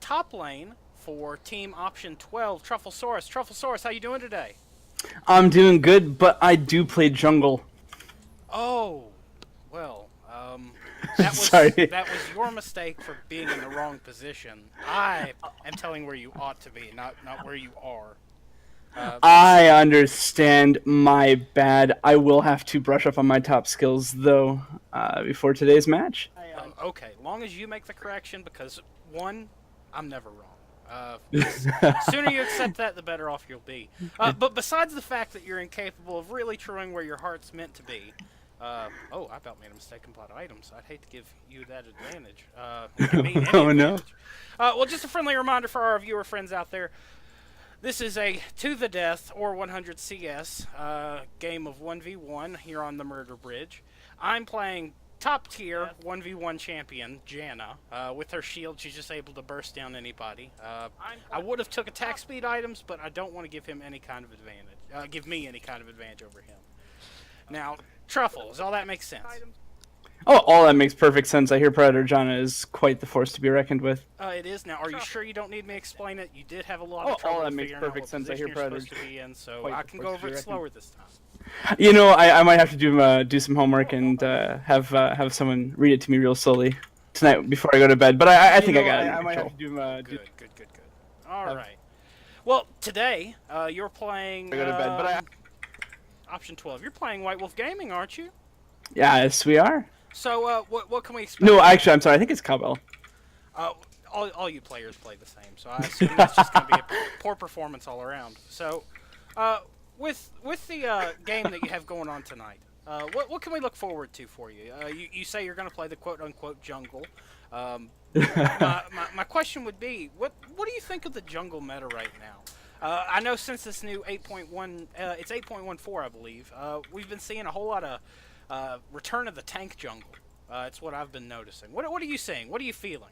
top lane for team option 12, Trufflesaurus. Trufflesaurus, how you doing today? I'm doing good, but I do play jungle. Oh, well, that was Sorry. that was your mistake for being in the wrong position. I am telling where you ought to be, not where you are. I understand. My bad. I will have to brush up on my top skills, though, before today's match. Okay, long as you make the correction, because one, I'm never wrong. Sooner you accept that, the better off you'll be. But besides the fact that you're incapable of really truing where your heart's meant to be, oh, I about made a mistake and bought items. I'd hate to give you that advantage. Give me any Oh no. advantage. Well, just a friendly reminder for our viewer friends out there. This is a to the death or 100 CS game of 1v1 here on the Murder Bridge. I'm playing top tier 1v1 champion Janna. With her shield, she's just able to burst down anybody. I would have took attack speed items, but I don't want to give him any kind of advantage. Give me any kind of advantage over him. Now, Truffles, all that makes sense. Oh, all that makes perfect sense. I hear Predator Janna is quite the force to be reckoned with. It is now. Are you sure you don't need me to explain it? You did have a lot Oh, of trouble all that makes figuring out perfect what sense. I position hear you're Predator. supposed to be in, so Quite I the can force go to over be it reckoned slower with. this time. You know, I might have to do some homework and have someone read it to me real slowly tonight before I go to bed. But I think I got it. I might have to Good. All right. Well, today you're playing. go to bed. But option 12. You're playing White Wolf Gaming, aren't you? yes, we are. So what can we expect? No, actually, I'm sorry. I think it's Cowbell. All you players play the same, so I assume that's just going to be a poor performance all around. So, with the game that you have going on tonight, what can we look forward to for you? You say you're going to play the quote unquote jungle. My question would be, what do you think of the jungle meta right now? I know since this new 8.1, it's 8.14, I believe. We've been seeing a whole lot of return of the tank jungle. It's what I've been noticing. What are you saying? What are you feeling?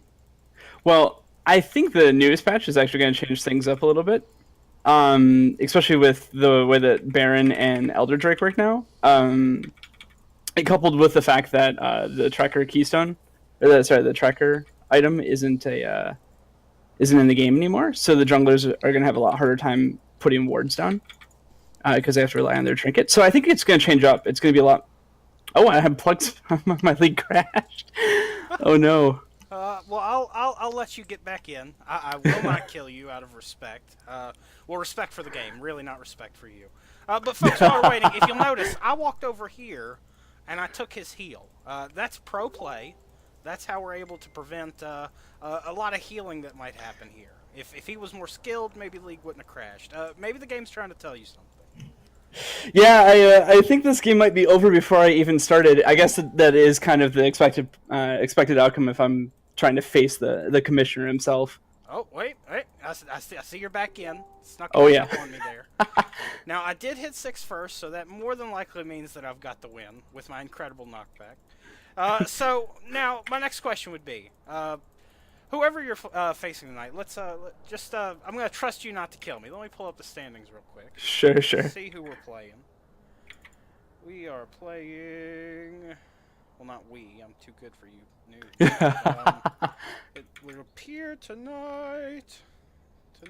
Well, I think the newest patch is actually going to change things up a little bit, especially with the way that Baron and Elder Drake work now. It coupled with the fact that the tracker keystone, the tracker item isn't in the game anymore, so the junglers are going to have a lot harder time putting wards down because they have to rely on their trinket. So I think it's going to change up. It's going to be a lot. Oh, I have plugs. My league crashed. Oh no. Well, I'll let you get back in. I will not kill you out of respect. Well, respect for the game, really not respect for you. But folks, while we're waiting, if you'll notice, I walked over here, and I took his heal. That's pro play. That's how we're able to prevent a lot of healing that might happen here. If he was more skilled, maybe League wouldn't have crashed. Maybe the game's trying to tell you something. Yeah, I think this game might be over before I even started. I guess that is kind of the expected outcome if I'm trying to face the commissioner himself. Oh, wait. I see you're back in. Snuck Oh up yeah. on me there. Now, I did hit 6 first, so that more than likely means that I've got the win with my incredible knockback. So, now, my next question would be, whoever you're facing tonight, I'm going to trust you not to kill me. Let me pull up the standings real quick. Sure. See who we're playing. We are playing... Well, not we. I'm too good for you noobs. It will appear tonight. The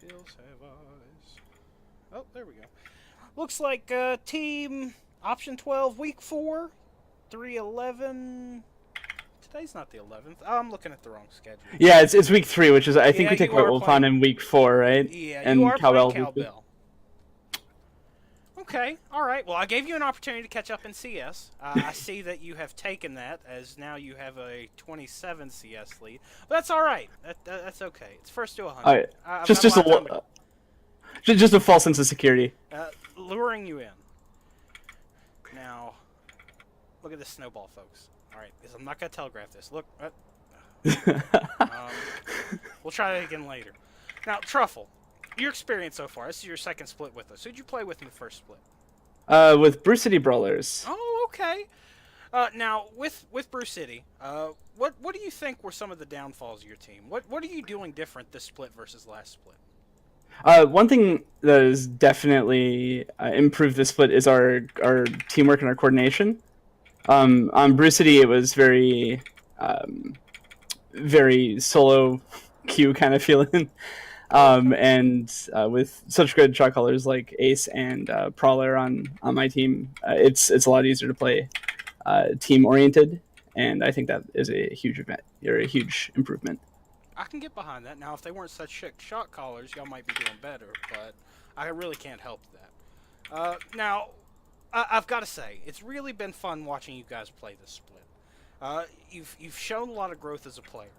hills have eyes. Oh, there we go. Looks like team option 12, week 4, 311. Today's not the 11th. Oh, I'm looking at the wrong schedule. Yeah, it's week 3, which is I think Yeah, we take you are White Wolf on in week 4, right? Yeah, and you are Cowbell playing Cowbell. Okay, alright. Well, I gave you an opportunity to catch up in CS. I see that you have taken that, as now you have a 27 CS lead. But that's alright. That's okay. It's first to 100. Alright, just a false sense of security. Luring you in. Now, look at this snowball, folks. Alright, because I'm not going to telegraph this. Look. We'll try that again later. Now, Truffle. Your experience so far. This is your second split with us. Who'd you play with in the first split? With Bruce City Brawlers. Oh, okay. Now, with Bruce City, what do you think were some of the downfalls of your team? What are you doing different this split versus last split? One thing that has definitely improved this split is our teamwork and our coordination. On Bruce City, it was very very solo queue kind of feeling. Okay. And with such good shot callers like Ace and Prowler on my team, it's a lot easier to play team oriented, and I think that is a huge event or a huge improvement. I can get behind that. Now, if they weren't such sick shot callers, y'all might be doing better, but I really can't help that. Now, I've got to say, it's really been fun watching you guys play this split. You've shown a lot of growth as a player.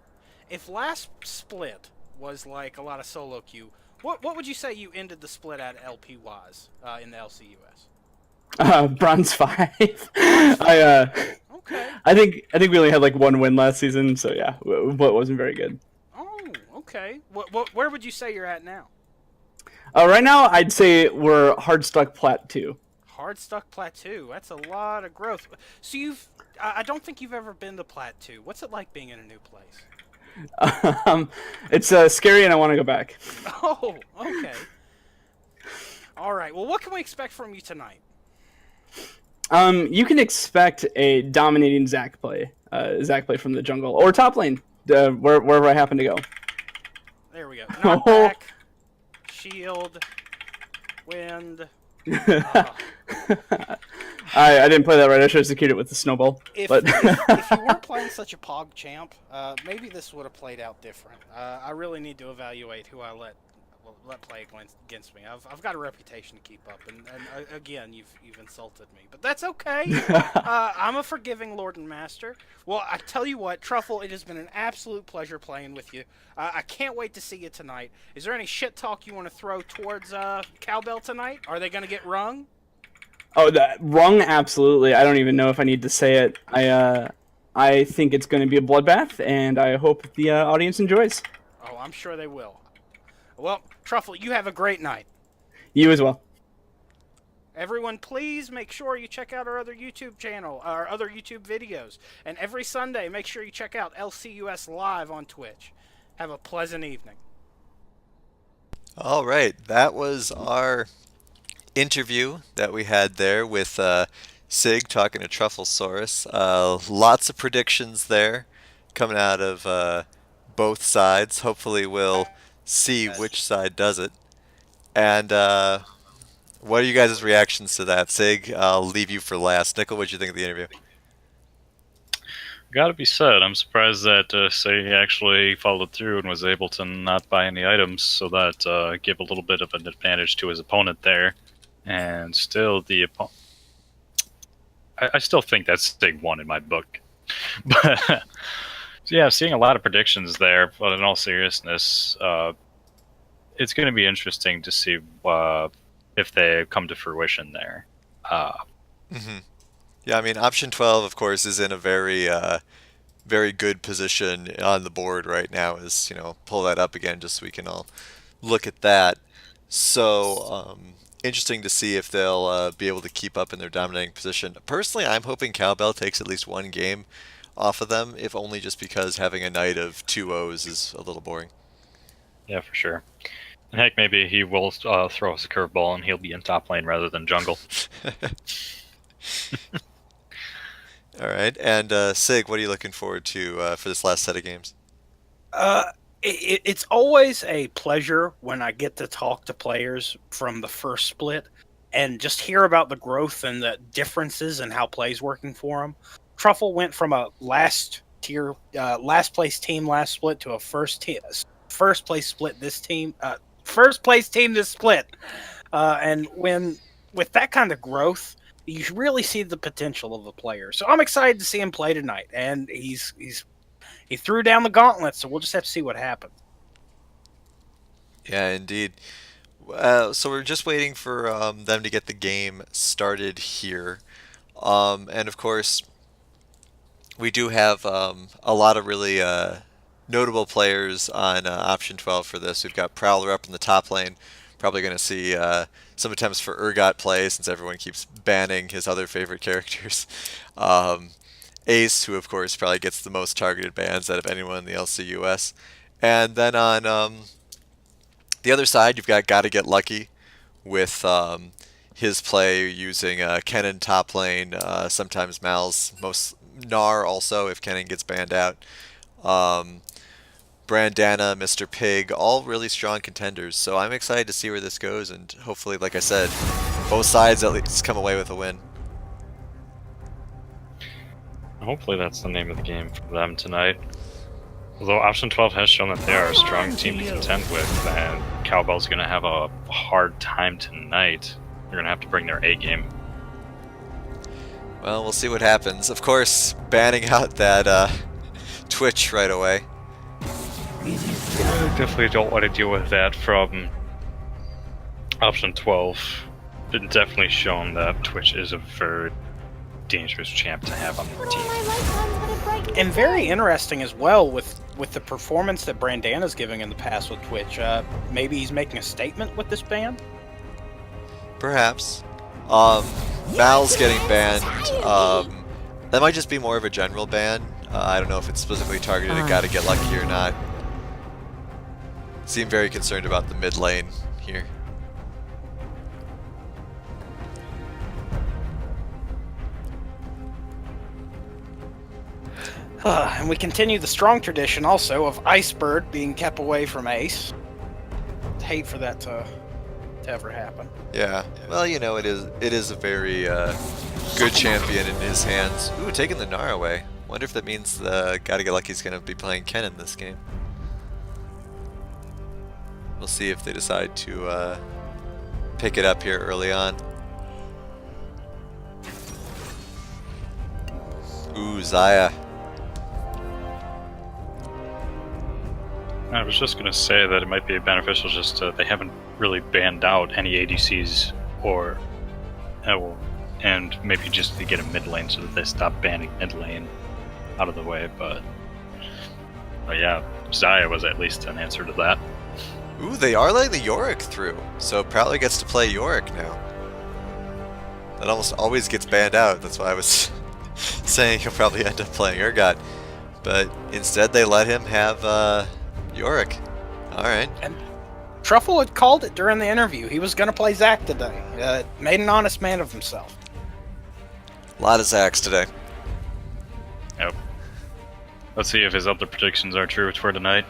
If last split was like a lot of solo queue, what would you say you ended the split at LP wise in the LCUS? Bronze 5. Bronze I five. Okay. I think we only had like one win last season, so yeah, but wasn't very good. Oh, okay. Where would you say you're at now? Right now, I'd say we're hard stuck plat 2. Hard stuck plateau. That's a lot of growth. So I don't think you've ever been to plateau. What's it like being in a new place? It's scary, and I want to go back. Oh, okay. All right. Well, what can we expect from you tonight? You can expect a dominating Zac play from the jungle or top lane, wherever I happen to go. There we go. Knockback, shield, wind. I didn't play that right. I should have secured it with the snowball. If you weren't playing such a pog champ, maybe this would have played out different. I really need to evaluate who I let play against me. I've got a reputation to keep up, and again, you've insulted me, but that's okay. I'm a forgiving Lord and Master. Well, I tell you what, Truffle, it has been an absolute pleasure playing with you. I can't wait to see you tonight. Is there any shit talk you want to throw towards Cowbell tonight? Are they going to get rung? Oh, that rung, absolutely. I don't even know if I need to say it. I think it's going to be a bloodbath, and I hope the audience enjoys. Oh, I'm sure they will. Well, Truffle, you have a great night. You as well. Everyone, please make sure you check out our other YouTube channel, our other YouTube videos. And every Sunday, make sure you check out LCUS Live on Twitch. Have a pleasant evening. All right, that was our interview that we had there with Sig talking to Trufflesaurus. Lots of predictions there coming out of both sides. Hopefully, we'll see which side does it. And what are you guys' reactions to that? Sig, I'll leave you for last. Nickel, what did you think of the interview? Gotta be said, I'm surprised that say he actually followed through and was able to not buy any items, so that gave a little bit of an advantage to his opponent there. And still, the opponent, I still think that's Stig won in my book. But yeah, seeing a lot of predictions there, but in all seriousness, it's going to be interesting to see if they come to fruition there. Mm-hmm. Yeah, I mean, option 12, of course, is in a very good position on the board right now. Is, pull that up again just so we can all look at that. So, interesting to see if they'll be able to keep up in their dominating position. Personally, I'm hoping Cowbell takes at least one game off of them, if only just because having a night of 2 O's is a little boring. Yeah, for sure. And heck, maybe he will throw us a curveball and he'll be in top lane rather than jungle. All right, and Sig, what are you looking forward to for this last set of games? It's always a pleasure when I get to talk to players from the first split and just hear about the growth and the differences and how plays working for them. Truffle went from a last place team last split to a first place split this team, first place team this split, and with that kind of growth, you really see the potential of the player. So I'm excited to see him play tonight, and he threw down the gauntlet, so we'll just have to see what happens. Yeah, indeed. So we're just waiting for them to get the game started here. And of course, we do have a lot of really notable players on option 12 for this. We've got Prowler up in the top lane. Probably going to see some attempts for Urgot play since everyone keeps banning his other favorite characters. Ace, who of course probably gets the most targeted bans out of anyone in the LCUS. And then on the other side, you've got Gotta Get Lucky with his play using Kennen top lane, sometimes Mal's, most Gnar also if Kennen gets banned out. Brandana, Mr. Pig, all really strong contenders. So I'm excited to see where this goes, and hopefully, like I said, both sides at least come away with a win. Hopefully that's the name of the game for them tonight. Although Option 12 has shown that they are a strong team to contend with, and Cowbell's going to have a hard time tonight. They're going to have to bring their A game. Well, we'll see what happens. Of course, banning out that Twitch right away. I definitely don't want to deal with that from Option 12. It's definitely shown that Twitch is a very dangerous champ to have on the team. And very interesting as well with the performance that Brandana's giving in the past with Twitch. Maybe he's making a statement with this ban? Perhaps. Val's getting banned. That might just be more of a general ban. I don't know if it's specifically targeted at Gotta Get Lucky or not. Seem very concerned about the mid lane here. And we continue the strong tradition also of Icebird being kept away from Ace. Hate for that to ever happen. Yeah. Well, you know, it is a very good champion in his hands. Ooh, taking the Gnar away. Wonder if that means the Gotta Get Lucky's gonna be playing Ken in this game. We'll see if they decide to pick it up here early on. Ooh, Zaya. I was just going to say that it might be beneficial just they haven't really banned out any ADCs and maybe just to get a mid lane so that they stop banning mid lane out of the way, but yeah, Zaya was at least an answer to that. Ooh, they are letting the Yorick through, so Prowler gets to play Yorick now. That almost always gets banned out, that's why I was saying he'll probably end up playing Urgot. But instead they let him have Yorick. Alright. And Truffle had called it during the interview. He was going to play Zac today. Made an honest man of himself. A lot of Zacs today. Yep. Let's see if his other predictions are true for tonight.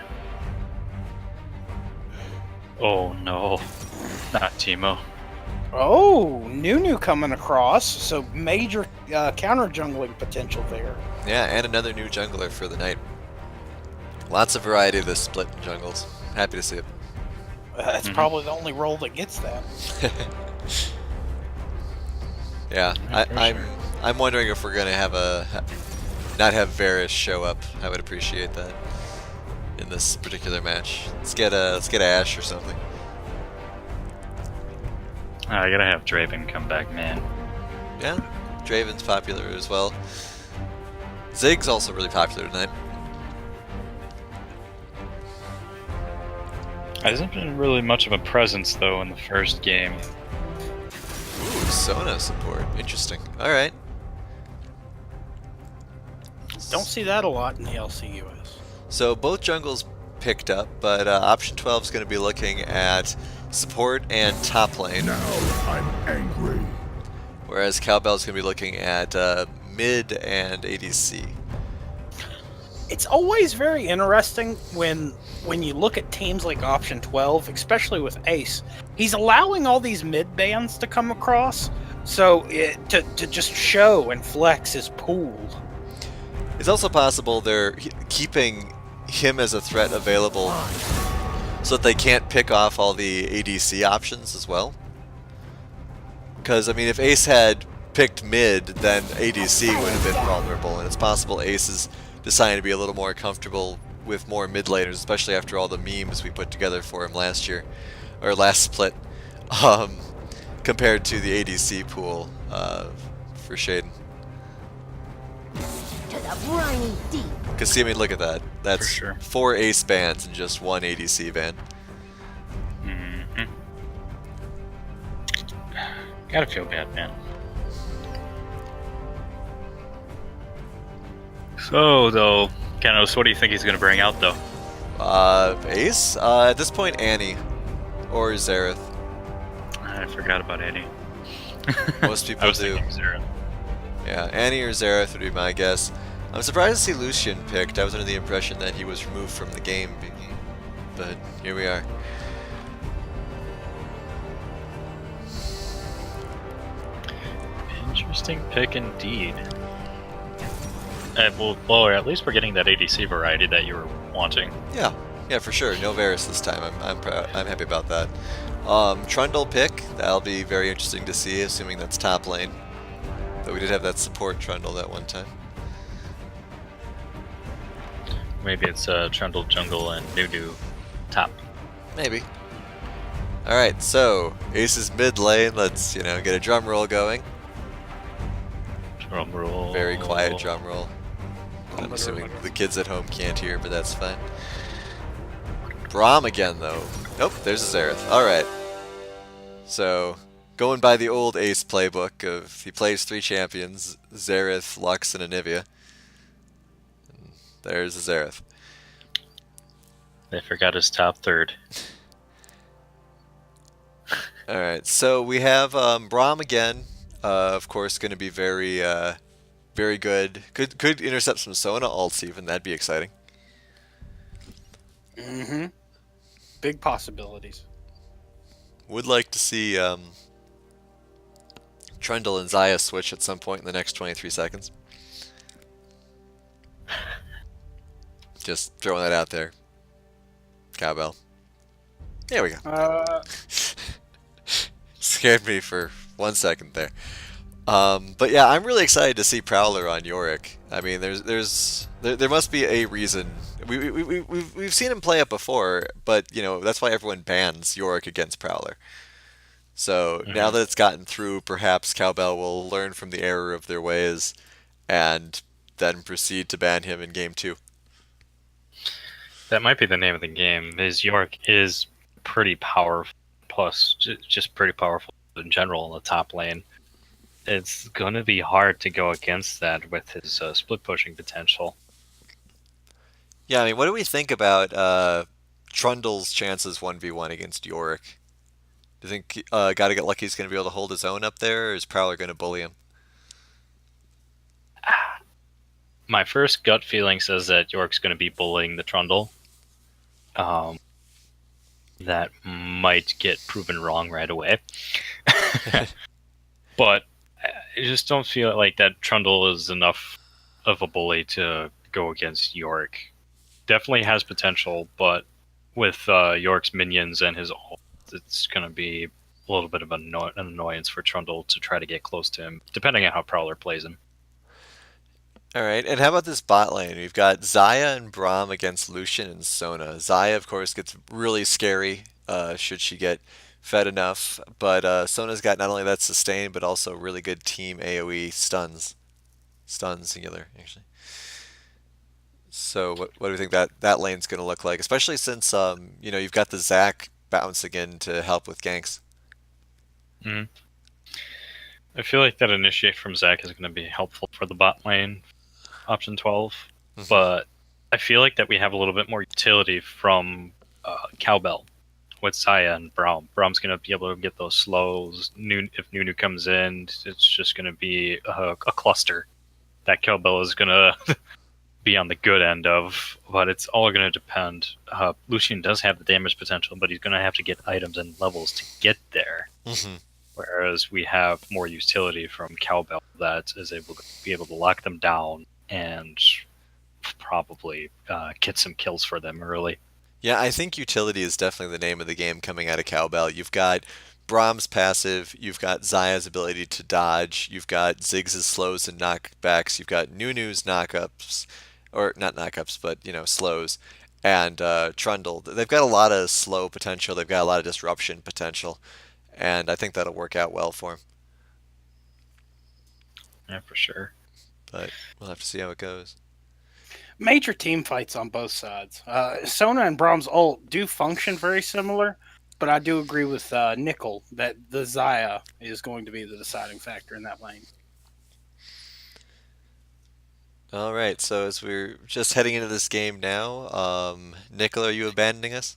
Oh no, not Teemo. Oh, Nunu coming across, so major counter jungling potential there. Yeah, and another new jungler for the night. Lots of variety of this split in jungles. Happy to see it. That's probably the only role that gets that. Yeah, I'm wondering if we're gonna have not have Varus show up. I would appreciate that in this particular match. Let's get Ashe or something. I gotta have Draven come back, man. Yeah, Draven's popular as well. Zig's also really popular tonight. Hasn't been really much of a presence though in the first game. Ooh, Sona support. Interesting. Alright. Don't see that a lot in the LCUS. So both jungles picked up, but Option 12 is going to be looking at support and top lane. Now I'm angry. Whereas Cowbell's going to be looking at mid and ADC. It's always very interesting when you look at teams like Option 12, especially with Ace. He's allowing all these mid bans to come across, so to just show and flex his pool. It's also possible they're keeping him as a threat available so that they can't pick off all the ADC options as well. Because, I mean, if Ace had picked mid, then ADC would have been vulnerable, and it's possible Ace is deciding to be a little more comfortable with more mid laners, especially after all the memes we put together for him last year, or last split, compared to the ADC pool for Shaden. Because, see, I mean, look at that. That's For sure. 4 Ace bans and just 1 ADC ban. Mm-hmm. Gotta feel bad, man. So, though, Kenos, what do you think he's gonna bring out, though? Ace? At this point, Annie. Or Xerath. I forgot about Eddie. Most people I was do. thinking Zero. Yeah, Annie or Xerath would be my guess. I'm surprised to see Lucian picked. I was under the impression that he was removed from the game, but here we are. Interesting pick indeed. Well, at least we're getting that ADC variety that you were wanting. Yeah, for sure. No Varus this time. I'm happy about that. Trundle pick. That'll be very interesting to see, assuming that's top lane. Though we did have that support Trundle that one time. Maybe it's Trundle jungle and Nunu top. Maybe. All right, so Ace's mid lane. Let's get a drum roll going. Drum roll. Very quiet drum roll. I'm assuming the kids at home can't hear, but that's fine. Braum again, though. Nope, there's a Xerath. Alright. So, going by the old Ace playbook of he plays 3 champions, Xerath, Lux, and Anivia. And there's a Xerath. They forgot his top third. Alright, so we have Braum again. Of course, going to be very good. Could intercept some Sona ults even. That'd be exciting. Mm-hmm. Big possibilities. Would like to see Trundle and Xayah switch at some point in the next 23 seconds. Just throwing that out there. Cowbell. There we go. Scared me for 1 second there. But yeah, I'm really excited to see Prowler on Yorick. I mean, there must be a reason. We've seen him play it before, but that's why everyone bans Yorick against Prowler. So now that it's gotten through, perhaps Cowbell will learn from the error of their ways, and then proceed to ban him in game 2. That might be the name of the game. His Yorick is pretty powerful, plus just pretty powerful in general in the top lane. It's going to be hard to go against that with his split pushing potential. Yeah, I mean, what do we think about Trundle's chances 1v1 against Yorick? Do you think Gotta Get Lucky is going to be able to hold his own up there, or is Prowler going to bully him? My first gut feeling says that Yorick's going to be bullying the Trundle. That might get proven wrong right away. But I just don't feel like that Trundle is enough of a bully to go against Yorick. Definitely has potential, but with Yorick's minions and his ult, it's going to be a little bit of an annoyance for Trundle to try to get close to him, depending on how Prowler plays him. Alright, and how about this bot lane? We've got Xayah and Braum against Lucian and Sona. Xayah, of course, gets really scary should she get fed enough, but Sona's got not only that sustain, but also really good team AoE stuns. Stun singular, actually. So what do we think that lane's going to look like? Especially since, you've got the Zac bouncing in to help with ganks. Mm-hmm. I feel like that initiate from Zac is going to be helpful for the bot lane, option 12. But I feel like that we have a little bit more utility from Cowbell with Xayah and Braum. Braum's going to be able to get those slows. If Nunu comes in, it's just going to be a cluster that Cowbell is going to be on the good end of, but it's all going to depend. Lucian does have the damage potential, but he's going to have to get items and levels to get there. Whereas we have more utility from Cowbell that is able to lock them down and probably get some kills for them early. Yeah, I think utility is definitely the name of the game coming out of Cowbell. You've got Braum's passive, you've got Xayah's ability to dodge, you've got Ziggs' slows and knockbacks, you've got Nunu's knockups, or not knockups, but slows, and Trundle. They've got a lot of slow potential, they've got a lot of disruption potential, and I think that'll work out well for him. Yeah, for sure. But we'll have to see how it goes. Major team fights on both sides. Sona and Braum's ult do function very similar, but I do agree with Nickel that the Xayah is going to be the deciding factor in that lane. All right, so as we're just heading into this game now, Nickel, are you abandoning us?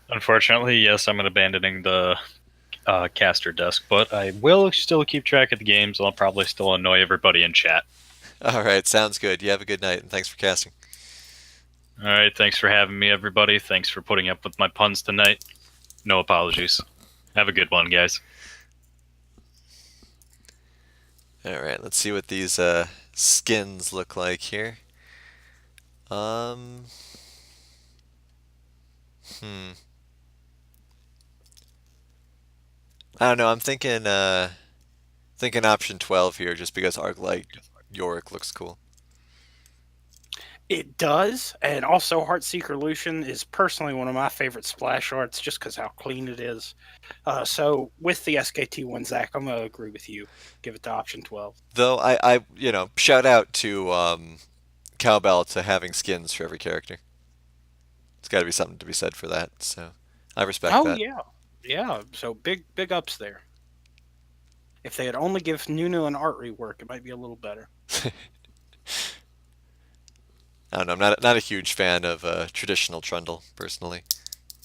Unfortunately, yes, I'm abandoning the caster desk, but I will still keep track of the games. I'll probably still annoy everybody in chat. All right, sounds good. You have a good night, and thanks for casting. All right, thanks for having me, everybody. Thanks for putting up with my puns tonight. No apologies. Have a good one, guys. All right, let's see what these skins look like here. Hmm. I don't know. I'm thinking option 12 here, just because Arclight Yorick looks cool. It does, and also Heartseeker Lucian is personally one of my favorite splash arts, just because how clean it is. So with the SKT one, Zach, I'm gonna agree with you. Give it to option 12. Though shout out to Cowbell to having skins for every character. It's got to be something to be said for that. So I respect Oh that. yeah. So big ups there. If they had only give Nunu an art rework, it might be a little better. I don't know. I'm not a huge fan of traditional Trundle personally,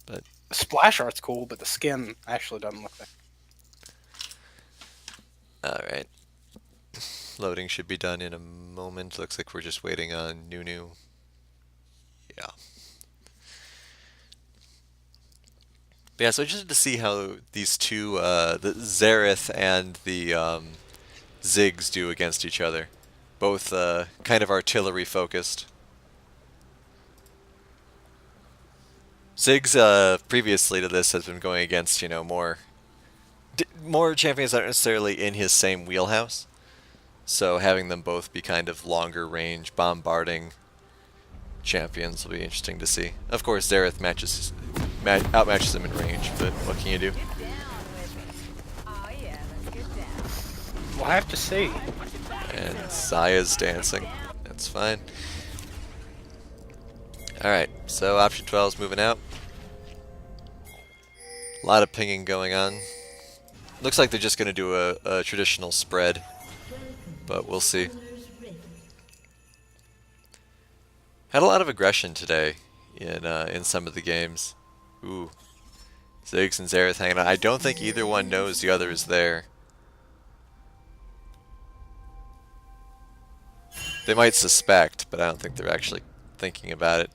but Splash art's cool, but the skin actually doesn't look that. all right. Loading should be done in a moment. Looks like we're just waiting on Nunu. Yeah. But yeah, so interested to see how these two, the Zareth and the Ziggs, do against each other. Both kind of artillery focused. Ziggs previously to this has been going against, more champions that aren't necessarily in his same wheelhouse. So having them both be kind of longer range, bombarding champions will be interesting to see. Of course, Zareth outmatches him in range, but what can you do? We'll have to see. And Zaya's dancing. That's fine. Alright, so option 12 is moving out. A lot of pinging going on. Looks like they're just going to do a traditional spread, but we'll see. Had a lot of aggression today in some of the games. Ooh. Ziggs and Zareth hanging out. I don't think either one knows the other is there. They might suspect, but I don't think they're actually thinking about it.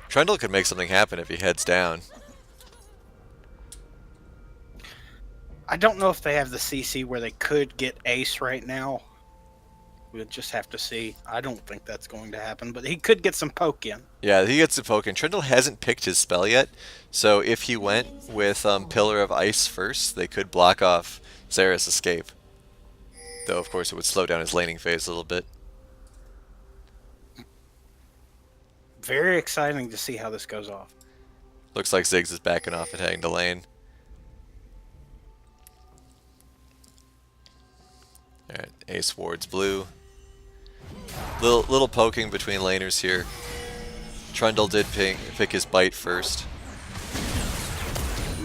Trundle could make something happen if he heads down. I don't know if they have the CC where they could get Ace right now. We'll just have to see. I don't think that's going to happen, but he could get some poke in. Yeah, he gets the poke in. Trundle hasn't picked his spell yet, so if he went with Pillar of Ice first, they could block off Zareth's escape. Though, of course, it would slow down his laning phase a little bit. Very exciting to see how this goes off. Looks like Ziggs is backing off and heading to lane. Alright, Ace wards blue. Little poking between laners here. Trundle did pick his bite first.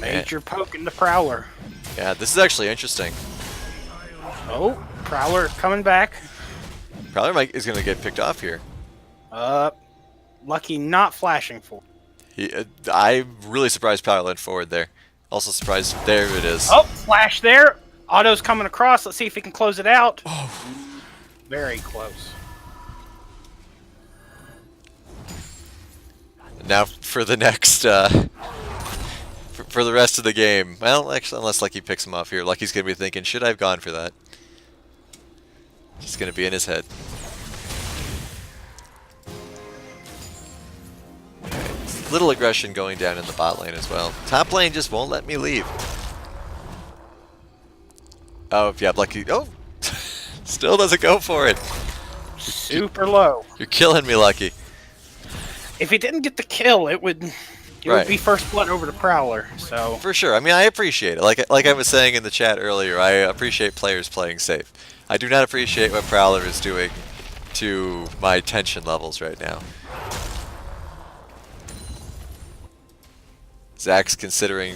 Major poke in the Prowler. Yeah, this is actually interesting. Oh, Prowler coming back. Prowler is going to get picked off here. Lucky not flashing for. I'm really surprised Prowler went forward there. Also surprised, there it is. Oh, flash there. Otto's coming across. Let's see if he can close it out. Oh. Very close. Now for the next, for the rest of the game. Well, actually, unless Lucky picks him off here. Lucky's going to be thinking, should I have gone for that? Just going to be in his head. Little aggression going down in the bot lane as well. Top lane just won't let me leave. Oh, yeah, Lucky. Oh! Still doesn't go for it. Super low. You're killing me, Lucky. If he didn't get the kill, it would be first blood over to Prowler. So for sure. I mean, I appreciate it. Like I was saying in the chat earlier, I appreciate players playing safe. I do not appreciate what Prowler is doing to my tension levels right now. Zach's considering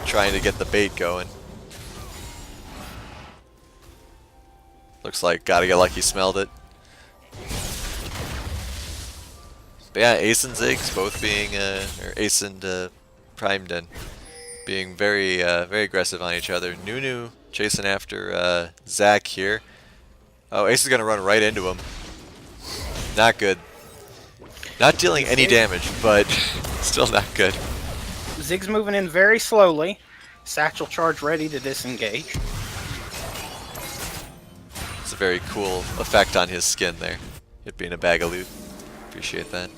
trying to get the bait going. Looks like Gotta Get Lucky smelled it. But yeah, Ace and Ziggs both being, or Ace and Prime Den being very aggressive on each other. Nunu chasing after Zach here. Oh, Ace is going to run right into him. Not good. Not dealing any damage, but still not good. Zig's moving in very slowly. Satchel charge ready to disengage. It's a very cool effect on his skin there. It being a bag of loot. Appreciate that.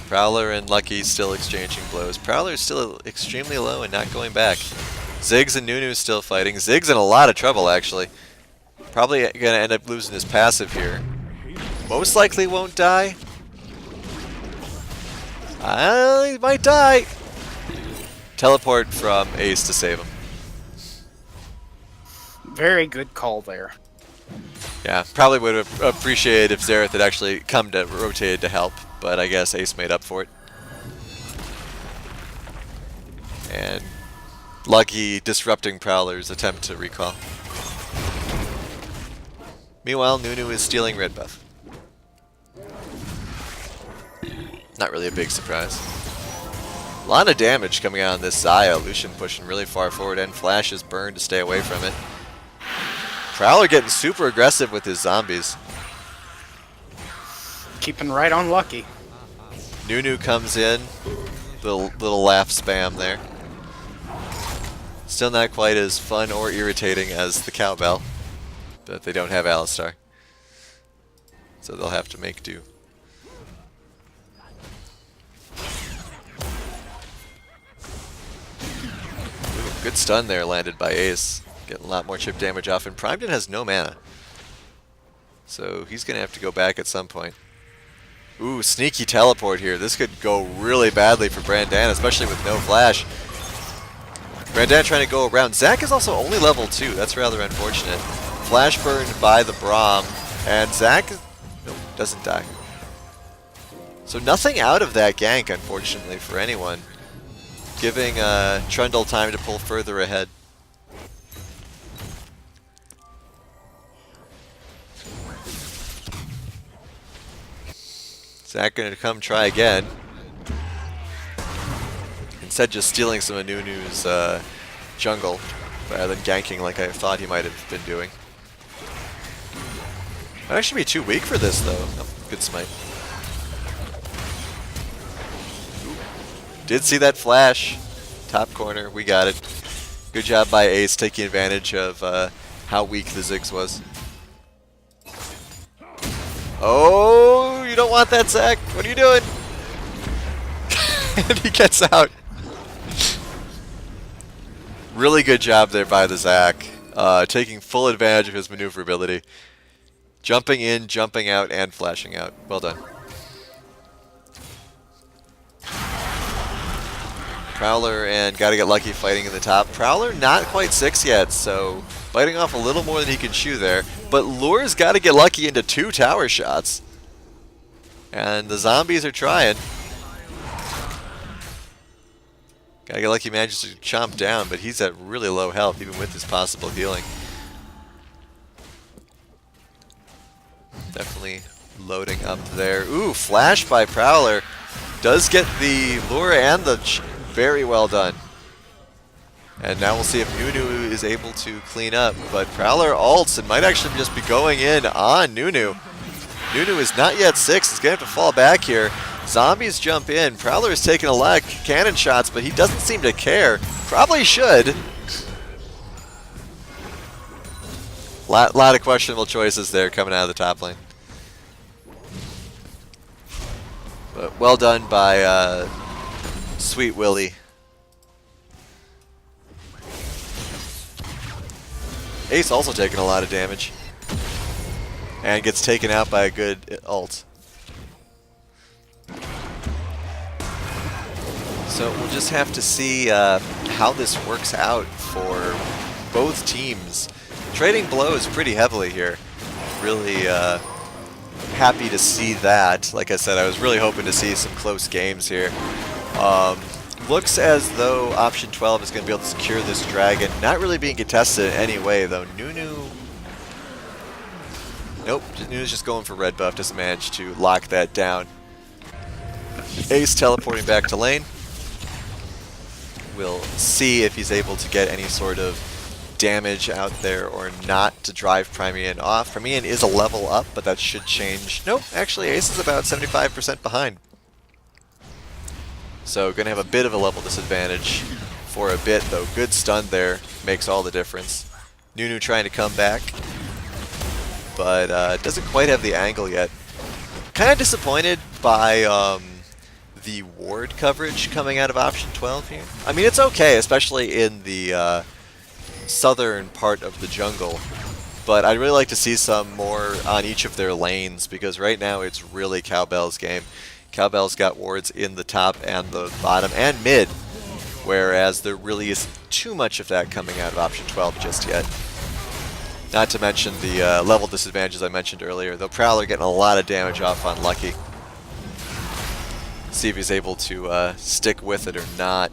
Prowler and Lucky still exchanging blows. Prowler is still extremely low and not going back. Ziggs and Nunu still fighting. Ziggs in a lot of trouble, actually. Probably going to end up losing his passive here. Most likely won't die. He might die. Teleport from Ace to save him. Very good call there. Yeah, probably would have appreciated if Xerath had actually come to rotated to help, but I guess Ace made up for it. And Lucky disrupting Prowler's attempt to recall. Meanwhile, Nunu is stealing red buff. Not really a big surprise. A lot of damage coming out on this Xayah. Lucian pushing really far forward, and Flash is burned to stay away from it. Prowler getting super aggressive with his zombies. Keeping right on Lucky. Nunu comes in. Little laugh spam there. Still not quite as fun or irritating as the cowbell. But they don't have Alistar. So they'll have to make do. Ooh, good stun there landed by Ace. Getting a lot more chip damage off, and Primedon has no mana. So he's going to have to go back at some point. Ooh, sneaky teleport here. This could go really badly for Brandan, especially with no flash. Brandan trying to go around. Zac is also only level 2. That's rather unfortunate. Flash burned by the Braum, and Zac nope, doesn't die. So nothing out of that gank, unfortunately, for anyone. Giving Trundle time to pull further ahead. Zac gonna come try again. Instead just stealing some of Nunu's jungle, rather than ganking like I thought he might have been doing. Might actually be too weak for this though. Oh, good smite. Ooh. Did see that flash. Top corner, we got it. Good job by Ace taking advantage of how weak the Ziggs was. Oh, you don't want that, Zac. What are you doing? And he gets out. Really good job there by the Zac. Taking full advantage of his maneuverability. Jumping in, jumping out, and flashing out. Well done. Prowler and Gotta Get Lucky fighting in the top. Prowler not quite 6 yet, so biting off a little more than he can chew there. But Lure's Gotta Get Lucky into 2 tower shots. And the zombies are trying. Gotta Get Lucky manages to chomp down, but he's at really low health, even with his possible healing. Definitely loading up there. Ooh, flash by Prowler. Does get the lure and the very well done. And now we'll see if Nunu is able to clean up. But Prowler ults and might actually just be going in on Nunu. Nunu is not yet 6. He's going to have to fall back here. Zombies jump in. Prowler is taking a lot of cannon shots, but he doesn't seem to care. Probably should. Lot of questionable choices there coming out of the top lane. But well done by Sweet Willie. Ace also taking a lot of damage. And gets taken out by a good ult. So we'll just have to see how this works out for both teams. Trading blows pretty heavily here. Really happy to see that. Like I said, I was really hoping to see some close games here. Looks as though option 12 is going to be able to secure this dragon. Not really being contested in any way, though. Nunu... Nope, Nunu's just going for red buff. Doesn't manage to lock that down. Ace teleporting back to lane. We'll see if he's able to get any sort of damage out there or not to drive Primean off. Primean is a level up, but that should change. Nope, actually Ace is about 75% behind. So going to have a bit of a level disadvantage for a bit, though. Good stun there makes all the difference. Nunu trying to come back, but doesn't quite have the angle yet. Kind of disappointed by the ward coverage coming out of option 12 here. I mean, it's okay, especially in the southern part of the jungle, but I'd really like to see some more on each of their lanes, because right now it's really Cowbell's game. Cowbell's got wards in the top and the bottom and mid, whereas there really isn't too much of that coming out of option 12 just yet. Not to mention the level disadvantages I mentioned earlier, though Prowler getting a lot of damage off on Lucky. See if he's able to stick with it or not.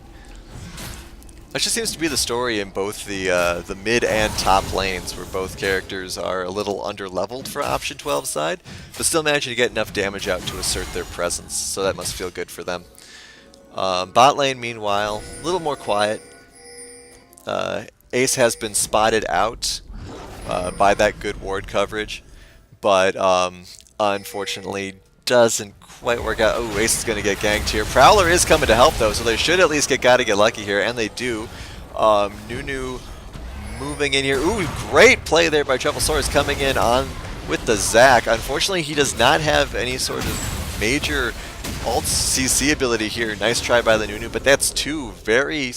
That just seems to be the story in both the mid and top lanes, where both characters are a little under-leveled for option 12 side, but still managing to get enough damage out to assert their presence, so that must feel good for them. Bot lane, meanwhile, a little more quiet. Ace has been spotted out by that good ward coverage, but unfortunately doesn't quite work out. Oh, Ace is going to get ganked here. Prowler is coming to help, though, so they should at least gotta get lucky here, and they do. Nunu moving in here. Ooh, great play there by Trufflesaurus coming in on with the Zac. Unfortunately, he does not have any sort of major alt CC ability here. Nice try by the Nunu, but that's two very,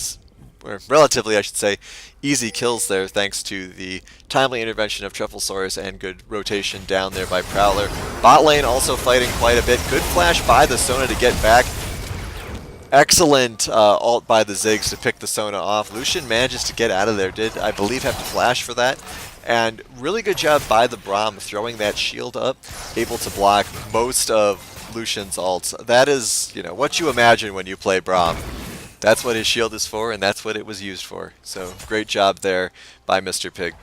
or relatively I should say, easy kills there, thanks to the timely intervention of Trufflesaurus and good rotation down there by Prowler. Bot lane also fighting quite a bit. Good flash by the Sona to get back. Excellent ult by the Ziggs to pick the Sona off. Lucian manages to get out of there, did, I believe, have to flash for that. And really good job by the Braum throwing that shield up, able to block most of Lucian's ults. That is, you know, what you imagine when you play Braum. That's what his shield is for, and that's what it was used for. So, great job there by Mr. Pig.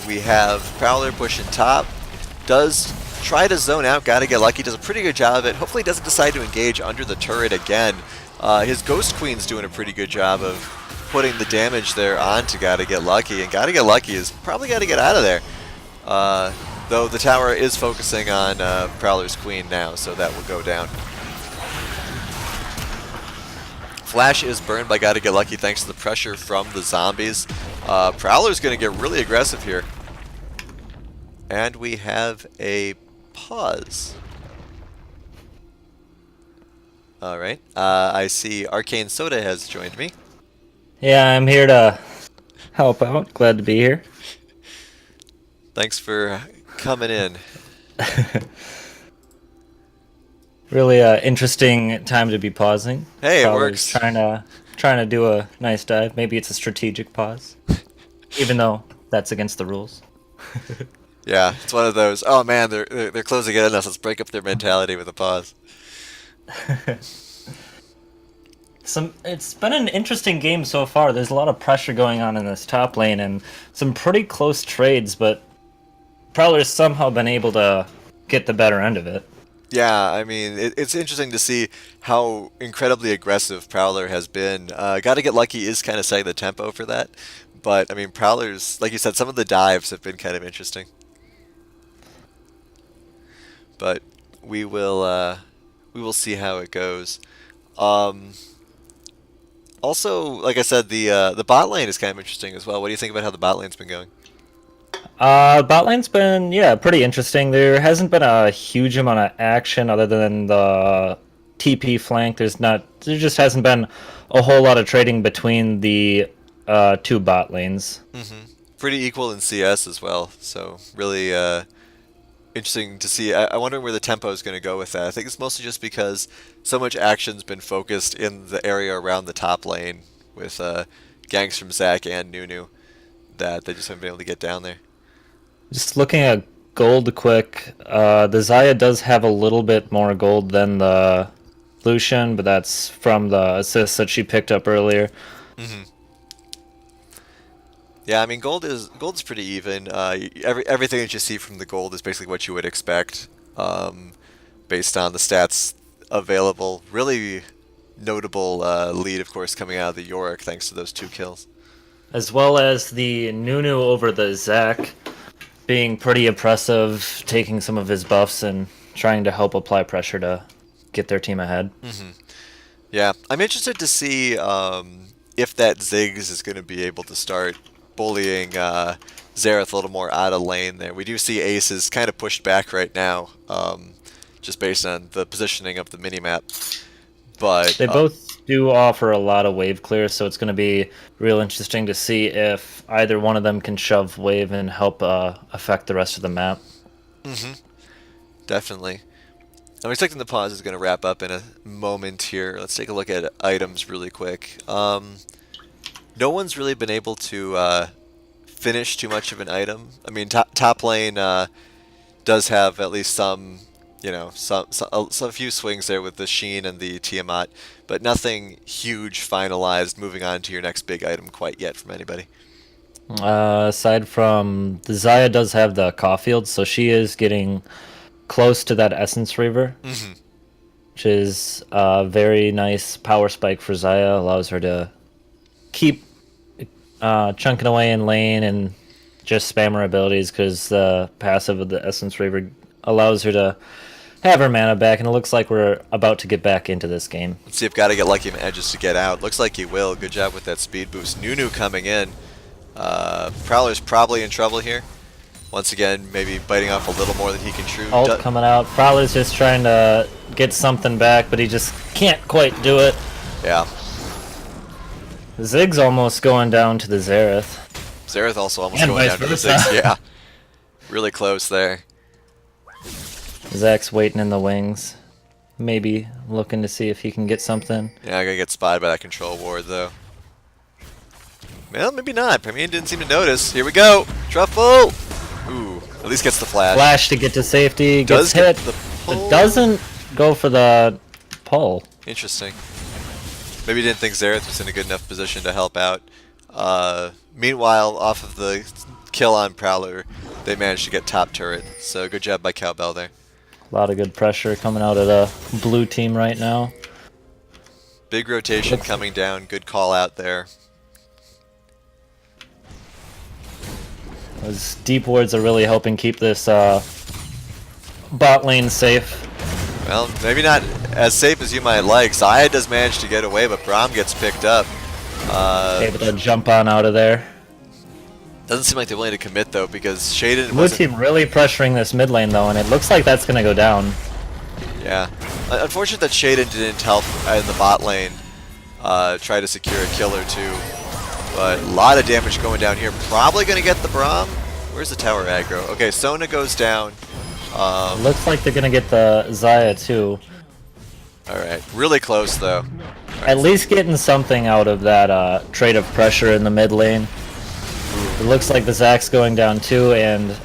We have Prowler pushing top. Does try to zone out, gotta get lucky. Does a pretty good job of it. Hopefully doesn't decide to engage under the turret again. His Ghost Queen's doing a pretty good job of putting the damage there onto Gotta Get Lucky, and Gotta Get Lucky is probably gotta get out of there. Though the tower is focusing on Prowler's Queen now, so that will go down. Flash is burned by Gotta Get Lucky thanks to the pressure from the zombies. Prowler's going to get really aggressive here. And we have a pause. Alright, I see Arcane Soda has joined me. Yeah, I'm here to help out. Glad to be here. Thanks for coming in. Really interesting time to be pausing. Hey, it Probably works. Trying to do a nice dive. Maybe it's a strategic pause, even though that's against the rules. Yeah, it's one of those. Oh man, they're closing in on us. Let's break up their mentality with a pause. It's been an interesting game so far. There's a lot of pressure going on in this top lane and some pretty close trades, but Prowler's somehow been able to get the better end of it. Yeah, I mean, it's interesting to see how incredibly aggressive Prowler has been. Gotta Get Lucky is kind of setting the tempo for that, but I mean, Prowler's, like you said, some of the dives have been kind of interesting. But we will see how it goes. Also, like I said, the bot lane is kind of interesting as well. What do you think about how the bot lane's been going? Bot lane's been, pretty interesting. There hasn't been a huge amount of action other than the TP flank. There just hasn't been a whole lot of trading between the two bot lanes. Pretty equal in CS as well, so really interesting to see. I wonder where the tempo is going to go with that. I think it's mostly just because so much action's been focused in the area around the top lane with ganks from Zac and Nunu that they just haven't been able to get down there. Just looking at gold quick, the Xayah does have a little bit more gold than the Lucian, but that's from the assists that she picked up earlier. Yeah, I mean, gold's pretty even. Everything that you see from the gold is basically what you would expect, based on the stats available. Really, notable lead, of course, coming out of the Yorick thanks to those 2 kills. As well as the Nunu over the Zac being pretty impressive, taking some of his buffs and trying to help apply pressure to get their team ahead. Yeah, I'm interested to see if that Ziggs is going to be able to start bullying Xerath a little more out of lane there. We do see Ace is kind of pushed back right now, just based on the positioning of the minimap. But They both do offer a lot of wave clear, so it's going to be real interesting to see if either one of them can shove wave and help affect the rest of the map. definitely. I'm expecting the pause is going to wrap up in a moment here. Let's take a look at items really quick. No one's really been able to finish too much of an item. I mean, top lane does have at least some, you know, some few swings there with the Sheen and the Tiamat, but nothing huge finalized moving on to your next big item quite yet from anybody. Aside from the Xayah does have the Caulfield, so she is getting close to that Essence Reaver, which is a very nice power spike for Xayah. Allows her to keep chunking away in lane and just spam her abilities, because the passive of the Essence Reaver allows her to have her mana back, and it looks like we're about to get back into this game. Let's see if Gotta Get Lucky manages to get out. Looks like he will. Good job with that speed boost. Nunu coming in. Prowler's probably in trouble here. Once again, maybe biting off a little more than he can chew. Ult coming out. Prowler's just trying to get something back, but he just can't quite do it. Yeah. Zig's almost going down to the Xerath. Xerath also almost And going vice down to the versa. 6. Yeah. Really close there. Zac's waiting in the wings. Maybe looking to see if he can get something. Yeah, I'm gonna get spotted by that control ward though. Well, maybe not. I mean, didn't seem to notice. Here we go. Truffle! Ooh, at least gets the flash. Flash to get to safety. Does Gets get hit. the pull. It doesn't go for the pull. Interesting. Maybe didn't think Xerath was in a good enough position to help out. Meanwhile, off of the kill on Prowler, they managed to get top turret. So good job by Cowbell there. A lot of good pressure coming out of the blue team right now. Big rotation coming down. Good call out there. Those deep wards are really helping keep this bot lane safe. Well, maybe not as safe as you might like. Xayah does manage to get away, but Braum gets picked up. Able to jump on out of there. Doesn't seem like they're willing to commit though, because Shaden Blue wasn't. team really pressuring this mid lane though, and it looks like that's gonna go down. Yeah. Unfortunate that Shaden didn't help in the bot lane try to secure a kill or two. But a lot of damage going down here. Probably going to get the Braum. Where's the tower aggro? Okay, Sona goes down. Looks like they're gonna get the Xayah too. Alright, really close though. At least getting something out of that trade of pressure in the mid lane. It looks like the Zac's going down too, and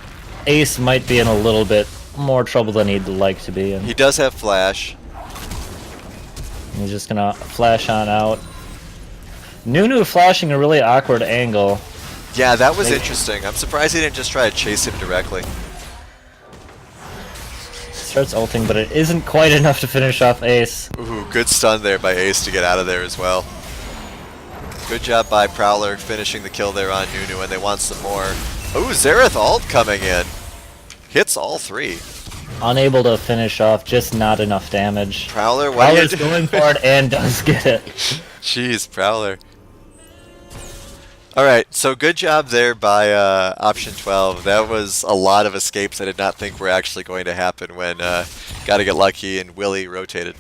Ace might be in a little bit more trouble than he'd like to be in. He does have flash. He's just gonna flash on out. Nunu flashing a really awkward angle. Yeah, that was interesting. I'm surprised he didn't just try to chase him directly. Starts ulting, but it isn't quite enough to finish off Ace. Ooh, good stun there by Ace to get out of there as well. Good job by Prowler finishing the kill there on Nunu, and they want some more. Ooh, Xerath ult coming in. Hits all 3. Unable to finish off, just not enough damage. Prowler, what are you Prowler's doing? going for it and does get it. Jeez, Prowler. Alright, so good job there by Option 12. That was a lot of escapes I did not think were actually going to happen when Gotta Get Lucky and Willie rotated.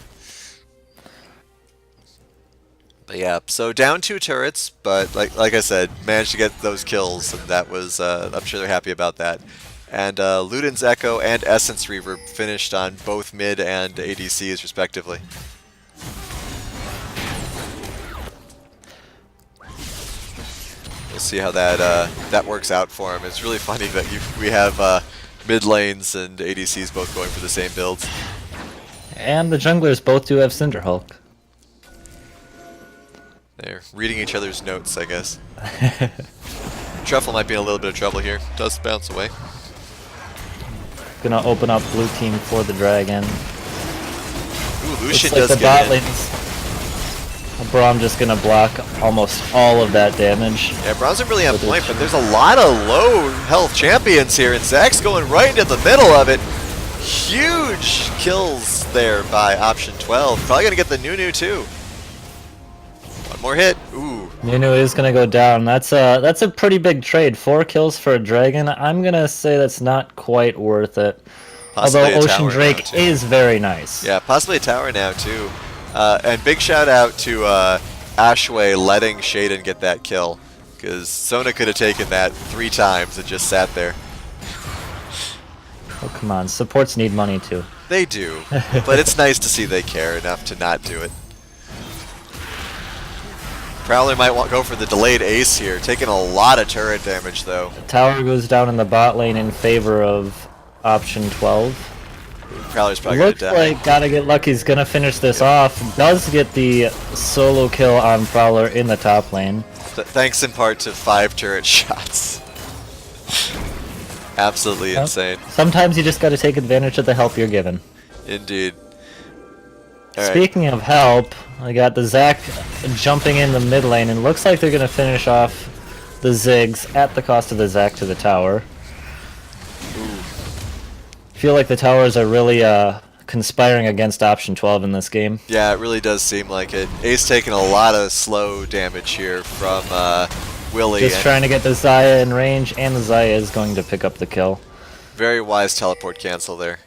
But yeah, so down 2 turrets, but like I said, managed to get those kills, and that was, I'm sure they're happy about that. And Luden's Echo and Essence Reaver finished on both mid and ADCs respectively. We'll see how that works out for him. It's really funny that we have mid lanes and ADCs both going for the same builds. And the junglers both do have Cinderhulk. They're reading each other's notes, I guess. Truffle might be in a little bit of trouble here. Does bounce away. Gonna open up blue team for the dragon. Ooh, Lucian Looks like does the bot get in. lane's Braum just gonna block almost all of that damage. Yeah, Braum's really on With point, it. but there's a lot of low health champions here, and Zach's going right into the middle of it. Huge kills there by option 12. Probably gonna get the Nunu too. One more hit. Ooh. Nunu is gonna go down. That's a pretty big trade. 4 kills for a dragon. I'm gonna say that's not quite worth it. Possibly Although a Ocean tower Drake now, too. is very nice. Yeah, possibly a tower now too. And big shout out to Ashway letting Shaden get that kill, because Sona could have taken that 3 times and just sat there. Oh come on, supports need money too. They do, but it's nice to see they care enough to not do it. Prowler might go for the delayed ace here, taking a lot of turret damage though. Tower goes down in the bot lane in favor of option 12. Prowler's probably gonna Looks die. like Gotta Get Lucky's gonna finish this off. Does get the solo kill on Prowler in the top lane. Thanks in part to 5 turret shots. Absolutely Yep. insane. Sometimes you just gotta take advantage of the help you're given. Indeed. Alright. Speaking of help, I got the Zac jumping in the mid lane, and looks like they're gonna finish off the Ziggs at the cost of the Zac to the tower. Feel like the towers are really conspiring against option 12 in this game. Yeah, it really does seem like it. Ace taking a lot of slow damage here from Willie. Just and trying to get the Xayah in range, and the Xayah is going to pick up the kill. very wise teleport cancel there.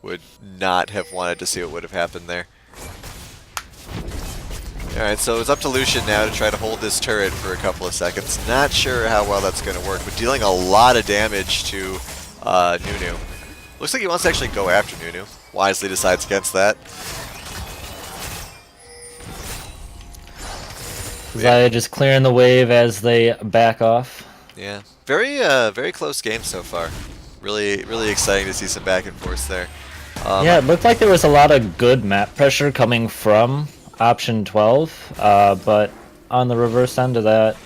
Would not have wanted to see what would have happened there. Alright, so it's up to Lucian now to try to hold this turret for a couple of seconds. Not sure how well that's going to work, but dealing a lot of damage to Nunu. Looks like he wants to actually go after Nunu. Wisely decides against that. Xayah just clearing the wave as they back off. Yeah, very close game so far. Really exciting to see some back and forth there. Yeah, it looked like there was a lot of good map pressure coming from option 12, but on the reverse end of that,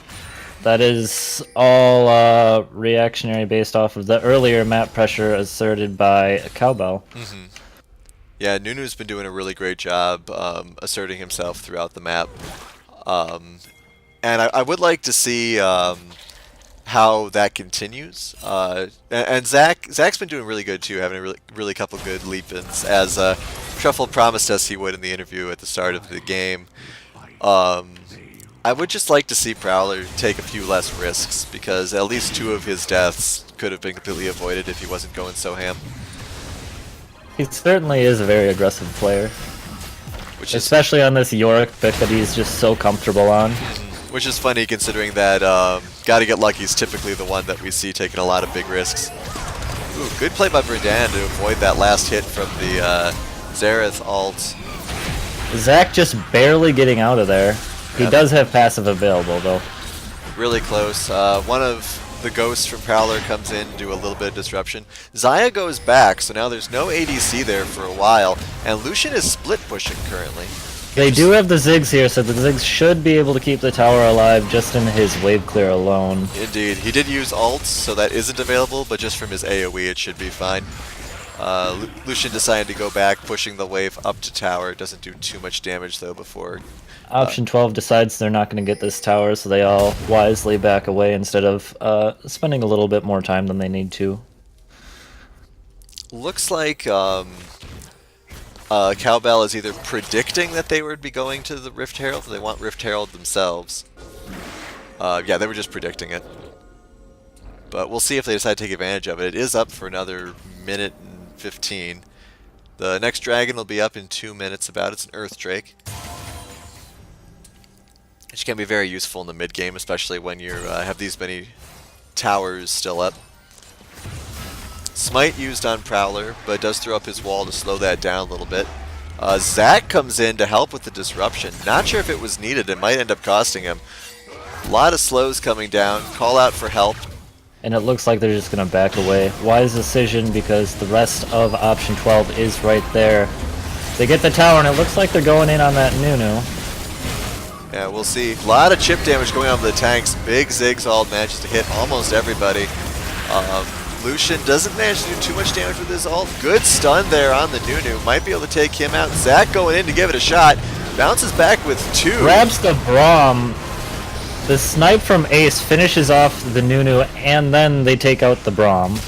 that is all reactionary based off of the earlier map pressure asserted by Cowbell. Yeah, Nunu's been doing a really great job asserting himself throughout the map. And I would like to see how that continues. And Zach's been doing really good too, having a really couple good leap-ins, as Truffle promised us he would in the interview at the start of the game. I would just like to see Prowler take a few less risks, because at least 2 of his deaths could have been completely avoided if he wasn't going so ham. He certainly is a very aggressive player, Which is especially on this Yorick pick that he's just so comfortable on. Which is funny considering that Gotta Get Lucky is typically the one that we see taking a lot of big risks. Ooh, good play by Verdan to avoid that last hit from the Zareth ult. Zac just barely getting out of there. He Yep. does have passive available though. Really close. One of the ghosts from Prowler comes in to do a little bit of disruption. Xayah goes back, so now there's no ADC there for a while, and Lucian is split pushing currently. They do have the Ziggs here, so the Ziggs should be able to keep the tower alive just in his wave clear alone. Indeed. He did use ults, so that isn't available, but just from his AoE it should be fine. Lucian decided to go back, pushing the wave up to tower. It doesn't do too much damage though before. Option 12 decides they're not going to get this tower, so they all wisely back away instead of spending a little bit more time than they need to. Looks like Cowbell is either predicting that they would be going to the Rift Herald, or they want Rift Herald themselves. Yeah, they were just predicting it. But we'll see if they decide to take advantage of it. It is up for another minute and 15. The next dragon will be up in 2 minutes about. It's an Earth Drake. Which can be very useful in the mid game, especially when you have these many towers still up. Smite used on Prowler, but does throw up his wall to slow that down a little bit. Zac comes in to help with the disruption. Not sure if it was needed. It might end up costing him. A lot of slows coming down. Call out for help. And it looks like they're just going to back away. Wise decision, because the rest of option 12 is right there. They get the tower, and it looks like they're going in on that Nunu. Yeah, we'll see. A lot of chip damage going on with the tanks. Big Ziggs ult manages to hit almost everybody. Lucian doesn't manage to do too much damage with his ult. Good stun there on the Nunu. Might be able to take him out. Zac going in to give it a shot. Bounces back with 2. Grabs the Braum. The snipe from Ace finishes off the Nunu, and then they take out the Braum.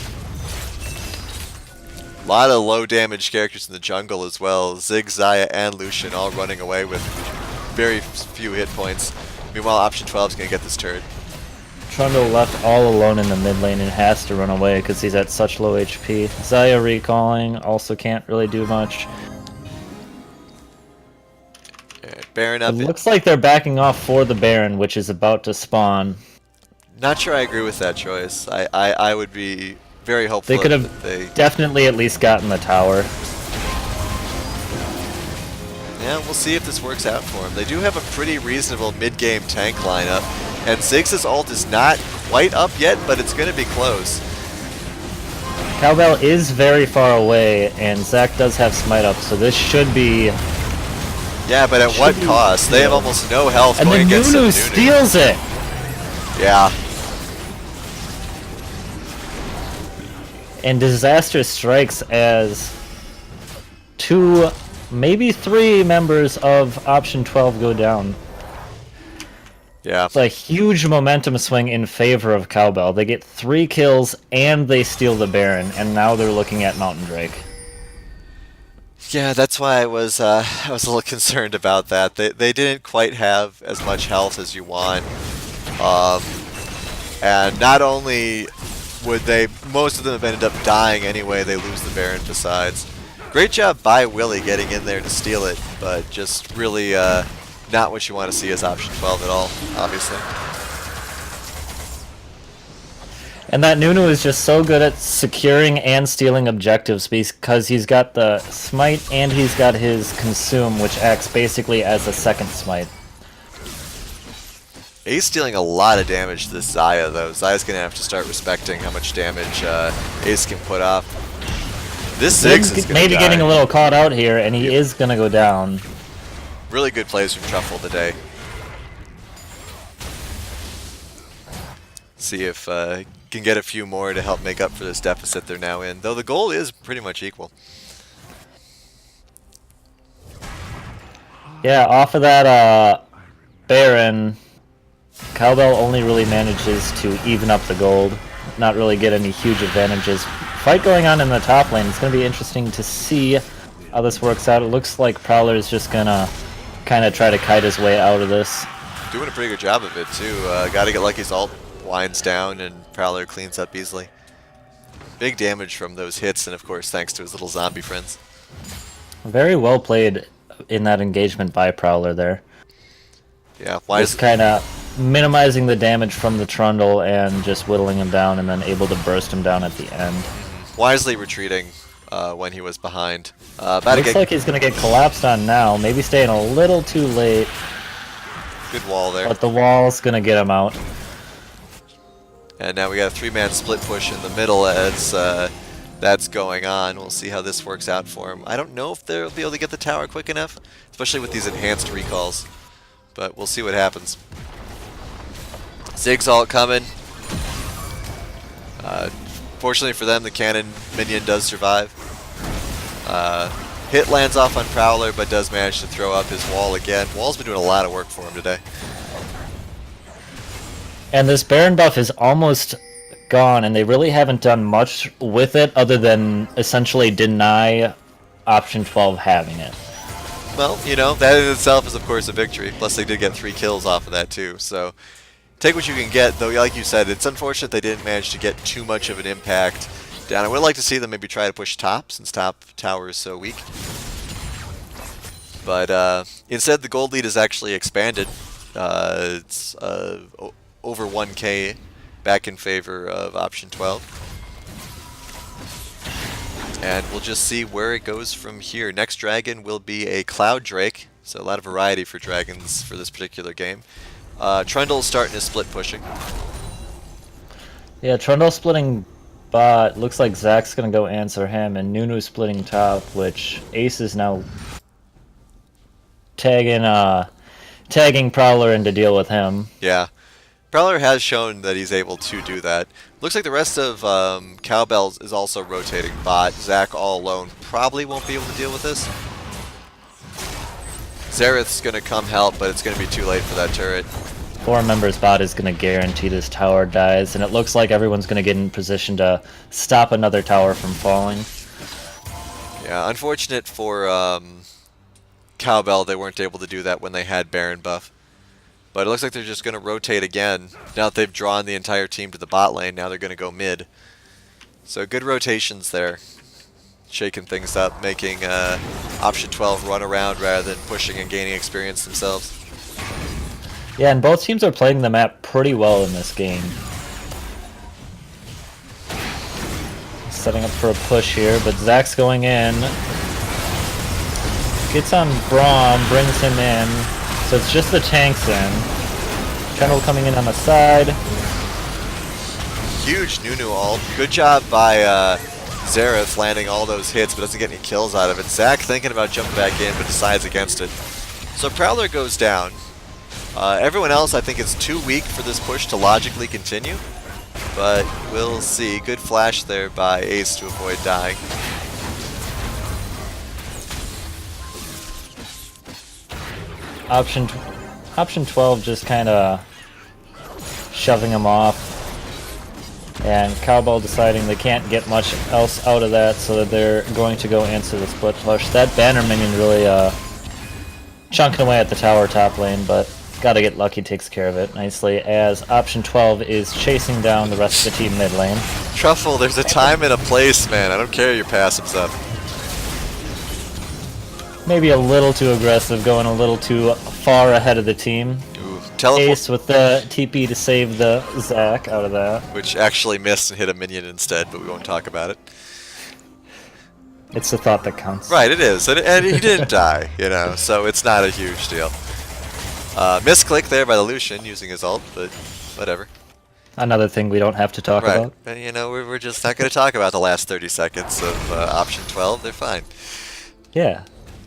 A lot of low damage characters in the jungle as well. Zig, Xayah, and Lucian all running away with very few hit points. Meanwhile, Option 12 is going to get this turret. Trundle left all alone in the mid lane and has to run away because he's at such low HP. Xayah recalling, also can't really do much. Baron It up. looks like they're backing off for the Baron, which is about to spawn. Not sure I agree with that choice. I would be very hopeful. They could have definitely at least gotten the tower. Yeah, we'll see if this works out for them. They do have a pretty reasonable mid-game tank lineup, and Ziggs' ult is not quite up yet, but it's going to be close. Cowbell is very far away, and Zac does have smite up, so this should be... Yeah, but at what cost? They have almost no health And going then against Nunu Nunu. steals it! Yeah. And Disaster strikes as 2, maybe 3 members of Option 12 go down. Yeah. It's a huge momentum swing in favor of Cowbell. They get 3 kills and they steal the Baron, and now they're looking at Mountain Drake. Yeah, that's why I was a little concerned about that. They didn't quite have as much health as you want, and not only would most of them have ended up dying anyway. They lose the Baron besides. Great job by Willie getting in there to steal it, but just really not what you want to see as Option 12 at all, obviously. And that Nunu is just so good at securing and stealing objectives because he's got the smite and he's got his consume, which acts basically as a second smite. Ace dealing a lot of damage to this Xayah, though. Xayah's going to have to start respecting how much damage Ace can put off. This Ziggs is going to maybe die. getting a little caught out here, and he is going to go down. Really good plays from Truffle today. See if can get a few more to help make up for this deficit they're now in. Though the goal is pretty much equal. Yeah, off of that Baron, Cowbell only really manages to even up the gold, not really get any huge advantages. Fight going on in the top lane. It's going to be interesting to see how this works out. It looks like Prowler is just going to kind of try to kite his way out of this. Doing a pretty good job of it, too. Got to get Lucky's ult winds down and Prowler cleans up easily. Big damage from those hits, and of course thanks to his little zombie friends. Very well played in that engagement by Prowler there. Yeah, why Just kind of minimizing the damage from the Trundle and just whittling him down and then able to burst him down at the end. wisely retreating when he was behind. Looks like he's going to get collapsed on now, maybe staying a little too late, Good wall there. but the wall's going to get him out. And now we got a 3-man split push in the middle as that's going on. We'll see how this works out for him. I don't know if they'll be able to get the tower quick enough, especially with these enhanced recalls. But we'll see what happens. Ziggs ult coming. Fortunately for them, the cannon minion does survive. Hit lands off on Prowler, but does manage to throw up his wall again. Wall's been doing a lot of work for him today. And this Baron buff is almost gone, and they really haven't done much with it other than essentially deny option 12 having it. Well, you know, that in itself is of course a victory. Plus they did get 3 kills off of that too. So take what you can get, though like you said, it's unfortunate they didn't manage to get too much of an impact down. I would like to see them maybe try to push top, since top tower is so weak. But instead the gold lead is actually expanded. It's over 1k back in favor of option 12. And we'll just see where it goes from here. Next dragon will be a Cloud Drake, so a lot of variety for dragons for this particular game. Trundle's starting to split pushing. Yeah, Trundle splitting bot. Looks like Zach's gonna go answer him, and Nunu splitting top, which Ace is now tagging Prowler in to deal with him. Yeah. Prowler has shown that he's able to do that. Looks like the rest of Cowbell is also rotating bot. Zach all alone probably won't be able to deal with this. Zareth's going to come help, but it's going to be too late for that turret. 4-member bot is going to guarantee this tower dies, and it looks like everyone's going to get in position to stop another tower from falling. Yeah, unfortunate for Cowbell, they weren't able to do that when they had Baron buff. But it looks like they're just going to rotate again. Now that they've drawn the entire team to the bot lane, now they're going to go mid. So good rotations there. Shaking things up, making option 12 run around rather than pushing and gaining experience themselves. Yeah, and both teams are playing the map pretty well in this game. Setting up for a push here, but Zach's going in. Gets on Braum, brings him in. So it's just the tanks in. Trundle coming in on the side. Huge Nunu ult. Good job by Zareth landing all those hits, but doesn't get any kills out of it. Zach thinking about jumping back in, but decides against it. So Prowler goes down. Everyone else, I think, is too weak for this push to logically continue. But we'll see. Good flash there by Ace to avoid dying. Option 12 just kind of shoving him off. And Cowbell deciding they can't get much else out of that, so that they're going to go answer the split push. That banner minion really chunking away at the tower top lane, but gotta get lucky, takes care of it nicely, as option 12 is chasing down the rest of the team mid lane. Truffle, there's a time and a place, man. I don't care your passives up. Maybe a little too aggressive, going a little too far ahead of the team. Ooh, teleport, Ace with the TP to save the Zac out of that. which actually missed and hit a minion instead, but we won't talk about it. It's the thought that counts. Right, it is, and he didn't die, you know, so it's not a huge deal. Misclick there by the Lucian using his ult, but whatever. Another thing we don't have to talk Right, about. and you know, we're just not going to talk about the last 30 seconds of option 12. They're fine. Yeah.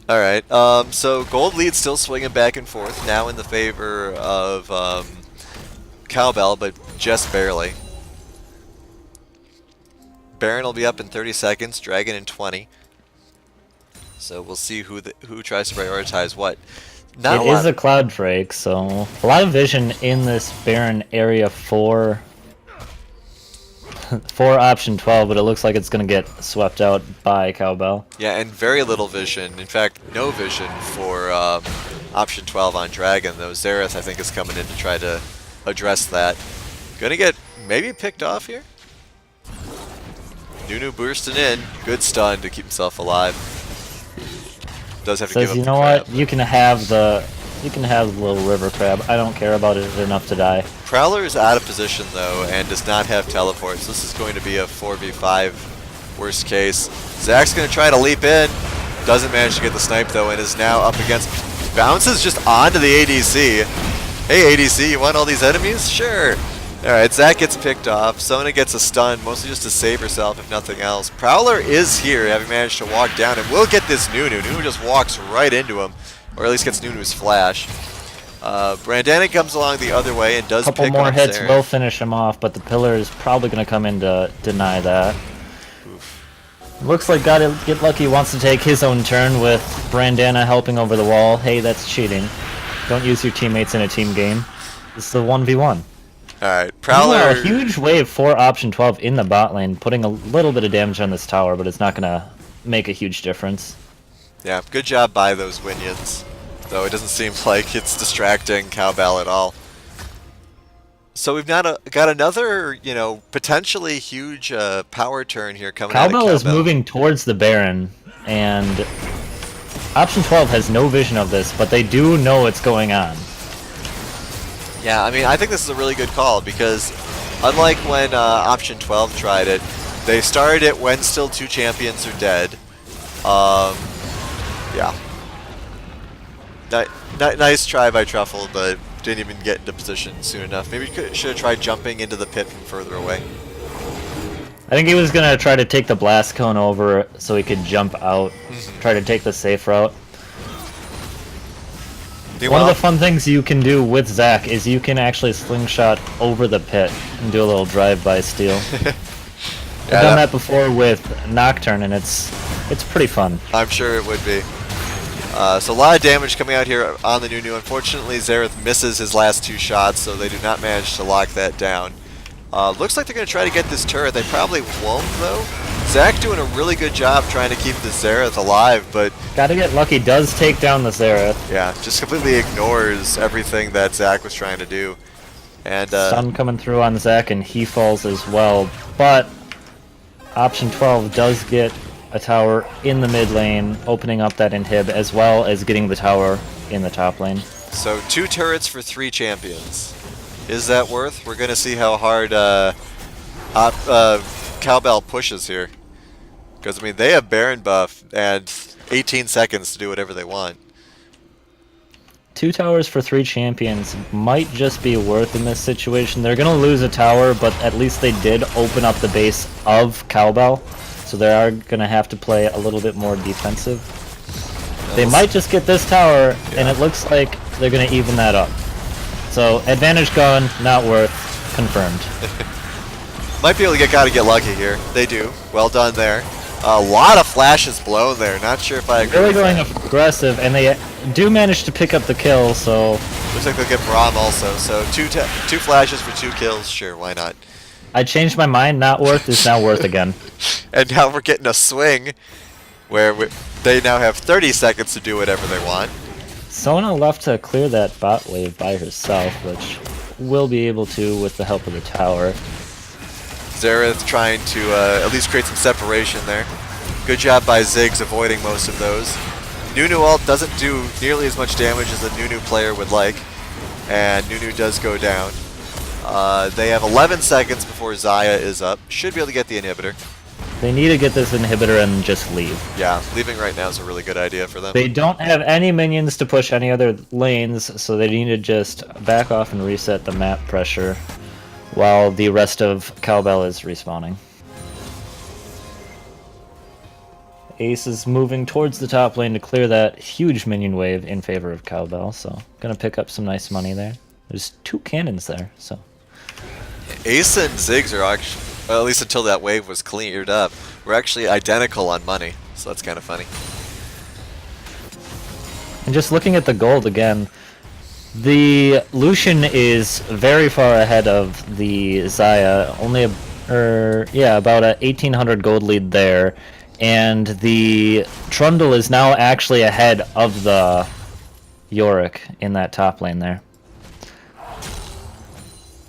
All right, so gold lead still swinging back and forth, now in the favor of Cowbell, but just barely. Baron will be up in 30 seconds, Dragon in 20. So we'll see who tries to prioritize what. It is a Cloud Drake, so a lot of vision in this Baron area for option 12, but it looks like it's going to get swept out by Cowbell. Yeah, and very little vision. In fact, no vision for option 12 on Dragon, though Zareth, I think, is coming in to try to address that. Gonna get maybe picked off here? Nunu bursting in. Good stun to keep himself alive. Does have to give Says, up you the know crab. what? You can have the little river crab. I don't care about it enough to die. Prowler is out of position, though, and does not have teleports. This is going to be a 4v5 worst case. Zach's going to try to leap in. Doesn't manage to get the snipe, though, and is now up against... Bounces just onto the ADC. Hey, ADC, you want all these enemies? Sure. Alright, Zach gets picked off. Sona gets a stun, mostly just to save herself, if nothing else. Prowler is here, having managed to walk down, and will get this Nunu. Nunu just walks right into him, or at least gets Nunu's flash. Brandanic comes along the other way and does Couple pick more up hits Zaren. will finish him off, but the pillar is probably going to come in to deny that. Looks like Gotta Get Lucky wants to take his own turn with Brandana helping over the wall. Hey, that's cheating. Don't use your teammates in a team game. This is a 1v1. Alright, Prowler... Meanwhile, a huge wave for option 12 in the bot lane, putting a little bit of damage on this tower, but it's not going to make a huge difference. Yeah, good job by those Winions. Though it doesn't seem like it's distracting Cowbell at all. So we've got another, you know, potentially huge power turn here coming out of Cowbell Cowbell. is moving towards the Baron, and option 12 has no vision of this, but they do know what's going on. Yeah, I mean, I think this is a really good call because unlike when option 12 tried it, they started it when still two champions are dead. Yeah. Nice try by Truffle, but didn't even get into position soon enough. Maybe should have tried jumping into the pit from further away. I think he was going to try to take the blast cone over so he could jump out, try to take the safe route. One of the fun things you can do with Zac is you can actually slingshot over the pit and do a little drive-by steal. I've done that before with Nocturne, and it's pretty fun. I'm sure it would be. So a lot of damage coming out here on the Nunu. Unfortunately, Xerath misses his last 2 shots, so they do not manage to lock that down. Looks like they're going to try to get this turret. They probably won't, though. Zach doing a really good job trying to keep the Xerath alive, but... Gotta get lucky, does take down the Xerath. Yeah, just completely ignores everything that Zach was trying to do. And Stun coming through on Zach, and he falls as well. But option 12 does get a tower in the mid lane, opening up that inhib, as well as getting the tower in the top lane. So 2 turrets for 3 champions. Is that worth? We're going to see how hard Cowbell pushes here. Because, I mean, they have Baron buff and 18 seconds to do whatever they want. 2 towers for 3 champions might just be worth in this situation. They're going to lose a tower, but at least they did open up the base of Cowbell. So they are going to have to play a little bit more defensive. They might just get this tower, and it looks like they're going to even that up. So advantage gone, not worth, confirmed. Might be able to get lucky here. They do. Well done there. A lot of flashes blown there. Not sure if I agree Really with going that. aggressive, and they do manage to pick up the kill, so... Looks like they'll get Braum also. So 2 flashes for 2 kills. Sure, why not? I changed my mind, not worth is now worth again. And now we're getting a swing where they now have 30 seconds to do whatever they want. Sona left to clear that bot wave by herself, which will be able to with the help of the tower. Xerath trying to at least create some separation there. Good job by Ziggs avoiding most of those. Nunu ult doesn't do nearly as much damage as a Nunu player would like, and Nunu does go down. They have 11 seconds before Xayah is up. Should be able to get the inhibitor. They need to get this inhibitor and just leave. Yeah, leaving right now is a really good idea for them. They don't have any minions to push any other lanes, so they need to just back off and reset the map pressure while the rest of Cowbell is respawning. Ace is moving towards the top lane to clear that huge minion wave in favor of Cowbell, so gonna pick up some nice money there. There's 2 cannons there, so... Ace and Ziggs are actually, well, at least until that wave was cleared up, we're actually identical on money, so that's kind of funny. And just looking at the gold again, the Lucian is very far ahead of the Xayah, only about a 1800 gold lead there, and the Trundle is now actually ahead of the Yorick in that top lane there.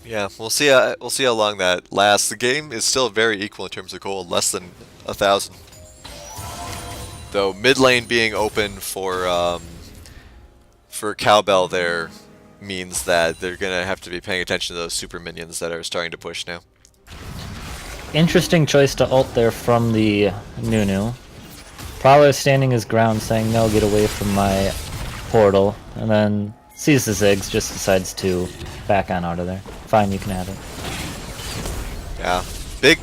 Yeah, we'll see how long that lasts. The game is still very equal in terms of gold, less than 1,000. Though mid lane being open for Cowbell there means that they're gonna have to be paying attention to those super minions that are starting to push now. Interesting choice to ult there from the Nunu. Prowler standing his ground saying, no, get away from my portal, and then sees the Ziggs, just decides to back on out of there. Fine, you can have it. Yeah,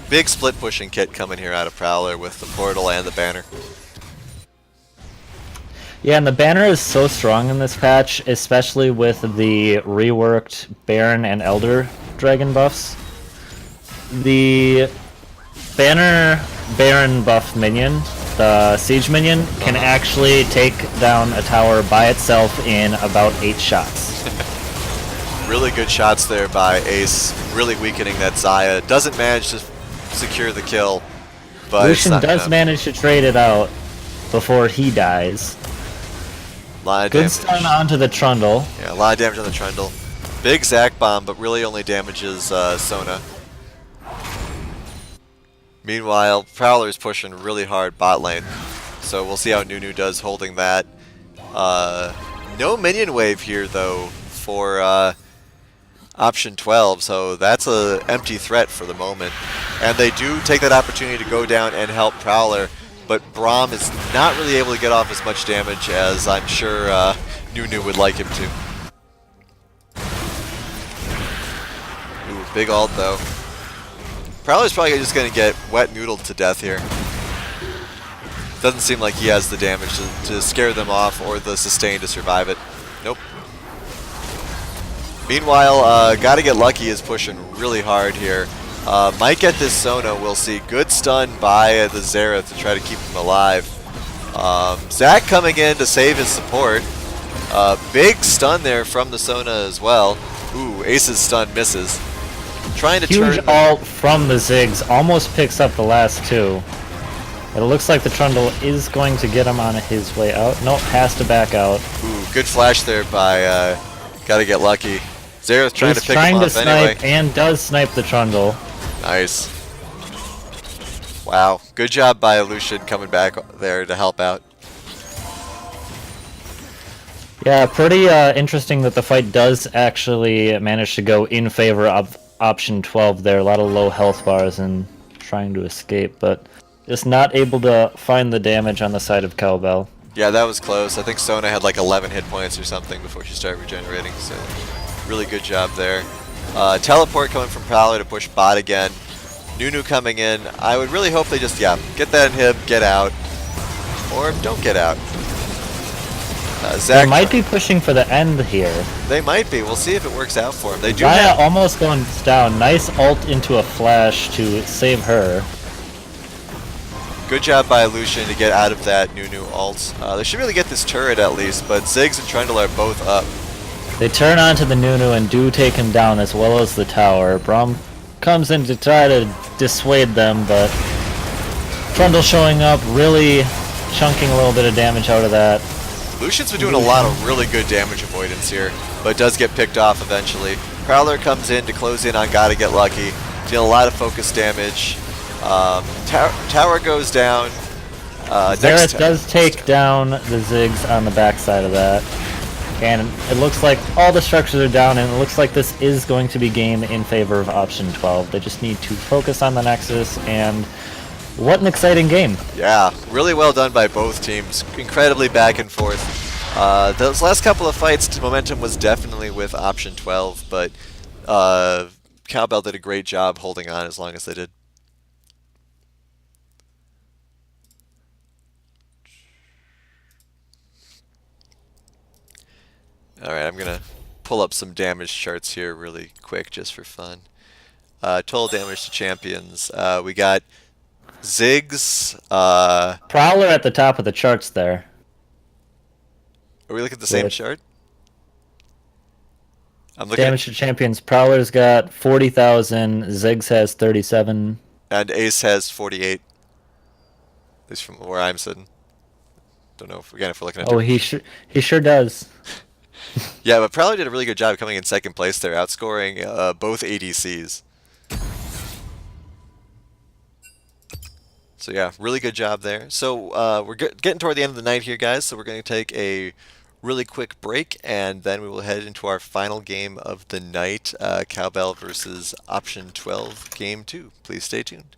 big split pushing kit coming here out of Prowler with the portal and the banner. Yeah, and the banner is so strong in this patch, especially with the reworked Baron and Elder Dragon buffs. The Baron buff minion, the Siege minion, can actually take down a tower by itself in about 8 shots. Really good shots there by Ace, really weakening that Xayah. Doesn't manage to secure the kill, but Lucian does manage to trade it out before he dies. Good stun onto the Trundle. Yeah, a lot of damage on the Trundle. Big Zac bomb, but really only damages Sona. Meanwhile, Prowler's pushing really hard bot lane, so we'll see how Nunu does holding that. No minion wave here though for option 12, so that's an empty threat for the moment. And they do take that opportunity to go down and help Prowler, but Braum is not really able to get off as much damage as I'm sure Nunu would like him to. Ooh, big ult though. Prowler's probably just going to get wet noodled to death here. Doesn't seem like he has the damage to scare them off or the sustain to survive it. Nope. Meanwhile, Gotta Get Lucky is pushing really hard here. Might get this Sona, we'll see. Good stun by the Xerath to try to keep him alive. Zach coming in to save his support. Big stun there from the Sona as well. Ooh, Ace's stun misses. Trying to Huge turn. ult from the Ziggs, almost picks up the last two. It looks like the Trundle is going to get him on his way out. Nope, has to back out. Ooh, good flash there by Gotta Get Lucky. Xerath trying He's to pick trying him to up snipe anyway. and does snipe the Trundle. Nice. Wow, good job by Lucian coming back there to help out. Yeah, pretty interesting that the fight does actually manage to go in favor of option 12 there. A lot of low health bars and trying to escape, but just not able to find the damage on the side of Cowbell. Yeah, that was close. I think Sona had like 11 hit points or something before she started regenerating, so really good job there. Teleport coming from Prowler to push bot again. Nunu coming in. I would really hope they just, yeah, get that inhib, get out, or don't get out. They Zach might be pushing for the end here. They might be. We'll see if it works out for them. They do Raya have... almost going down. Nice ult into a flash to save her. Good job by Lucian to get out of that Nunu ult. They should really get this turret at least, but Ziggs and Trundle are both up. They turn onto the Nunu and do take him down as well as the tower. Braum comes in to try to dissuade them, but Trundle showing up, really chunking a little bit of damage out of that. Lucian's been doing a lot of really good damage avoidance here, but does get picked off eventually. Prowler comes in to close in on Gotta Get Lucky, deal a lot of focus damage. Tower goes down. Xerath does take down the Ziggs on the backside of that. And it looks like all the structures are down, and it looks like this is going to be game in favor of option 12. They just need to focus on the Nexus, and what an exciting game. Yeah, really well done by both teams. Incredibly back and forth. Those last couple of fights, momentum was definitely with option 12, but Cowbell did a great job holding on as long as they did. Alright, I'm going to pull up some damage charts here really quick just for fun. Total damage to champions. We got Ziggs. Prowler at the top of the charts there. Are we looking at the same Good. chart? I'm looking Damage to champions. Prowler's got 40,000. Ziggs has 37. and Ace has 48. At least from where I'm sitting. Don't know if, again, if we're looking at... Oh, he sure does. Yeah, but Prowler did a really good job coming in second place there, outscoring both ADCs. So yeah, really good job there. So we're getting toward the end of the night here, guys, so we're going to take a really quick break, and then we will head into our final game of the night, Cowbell versus Option 12, Game 2. Please stay tuned.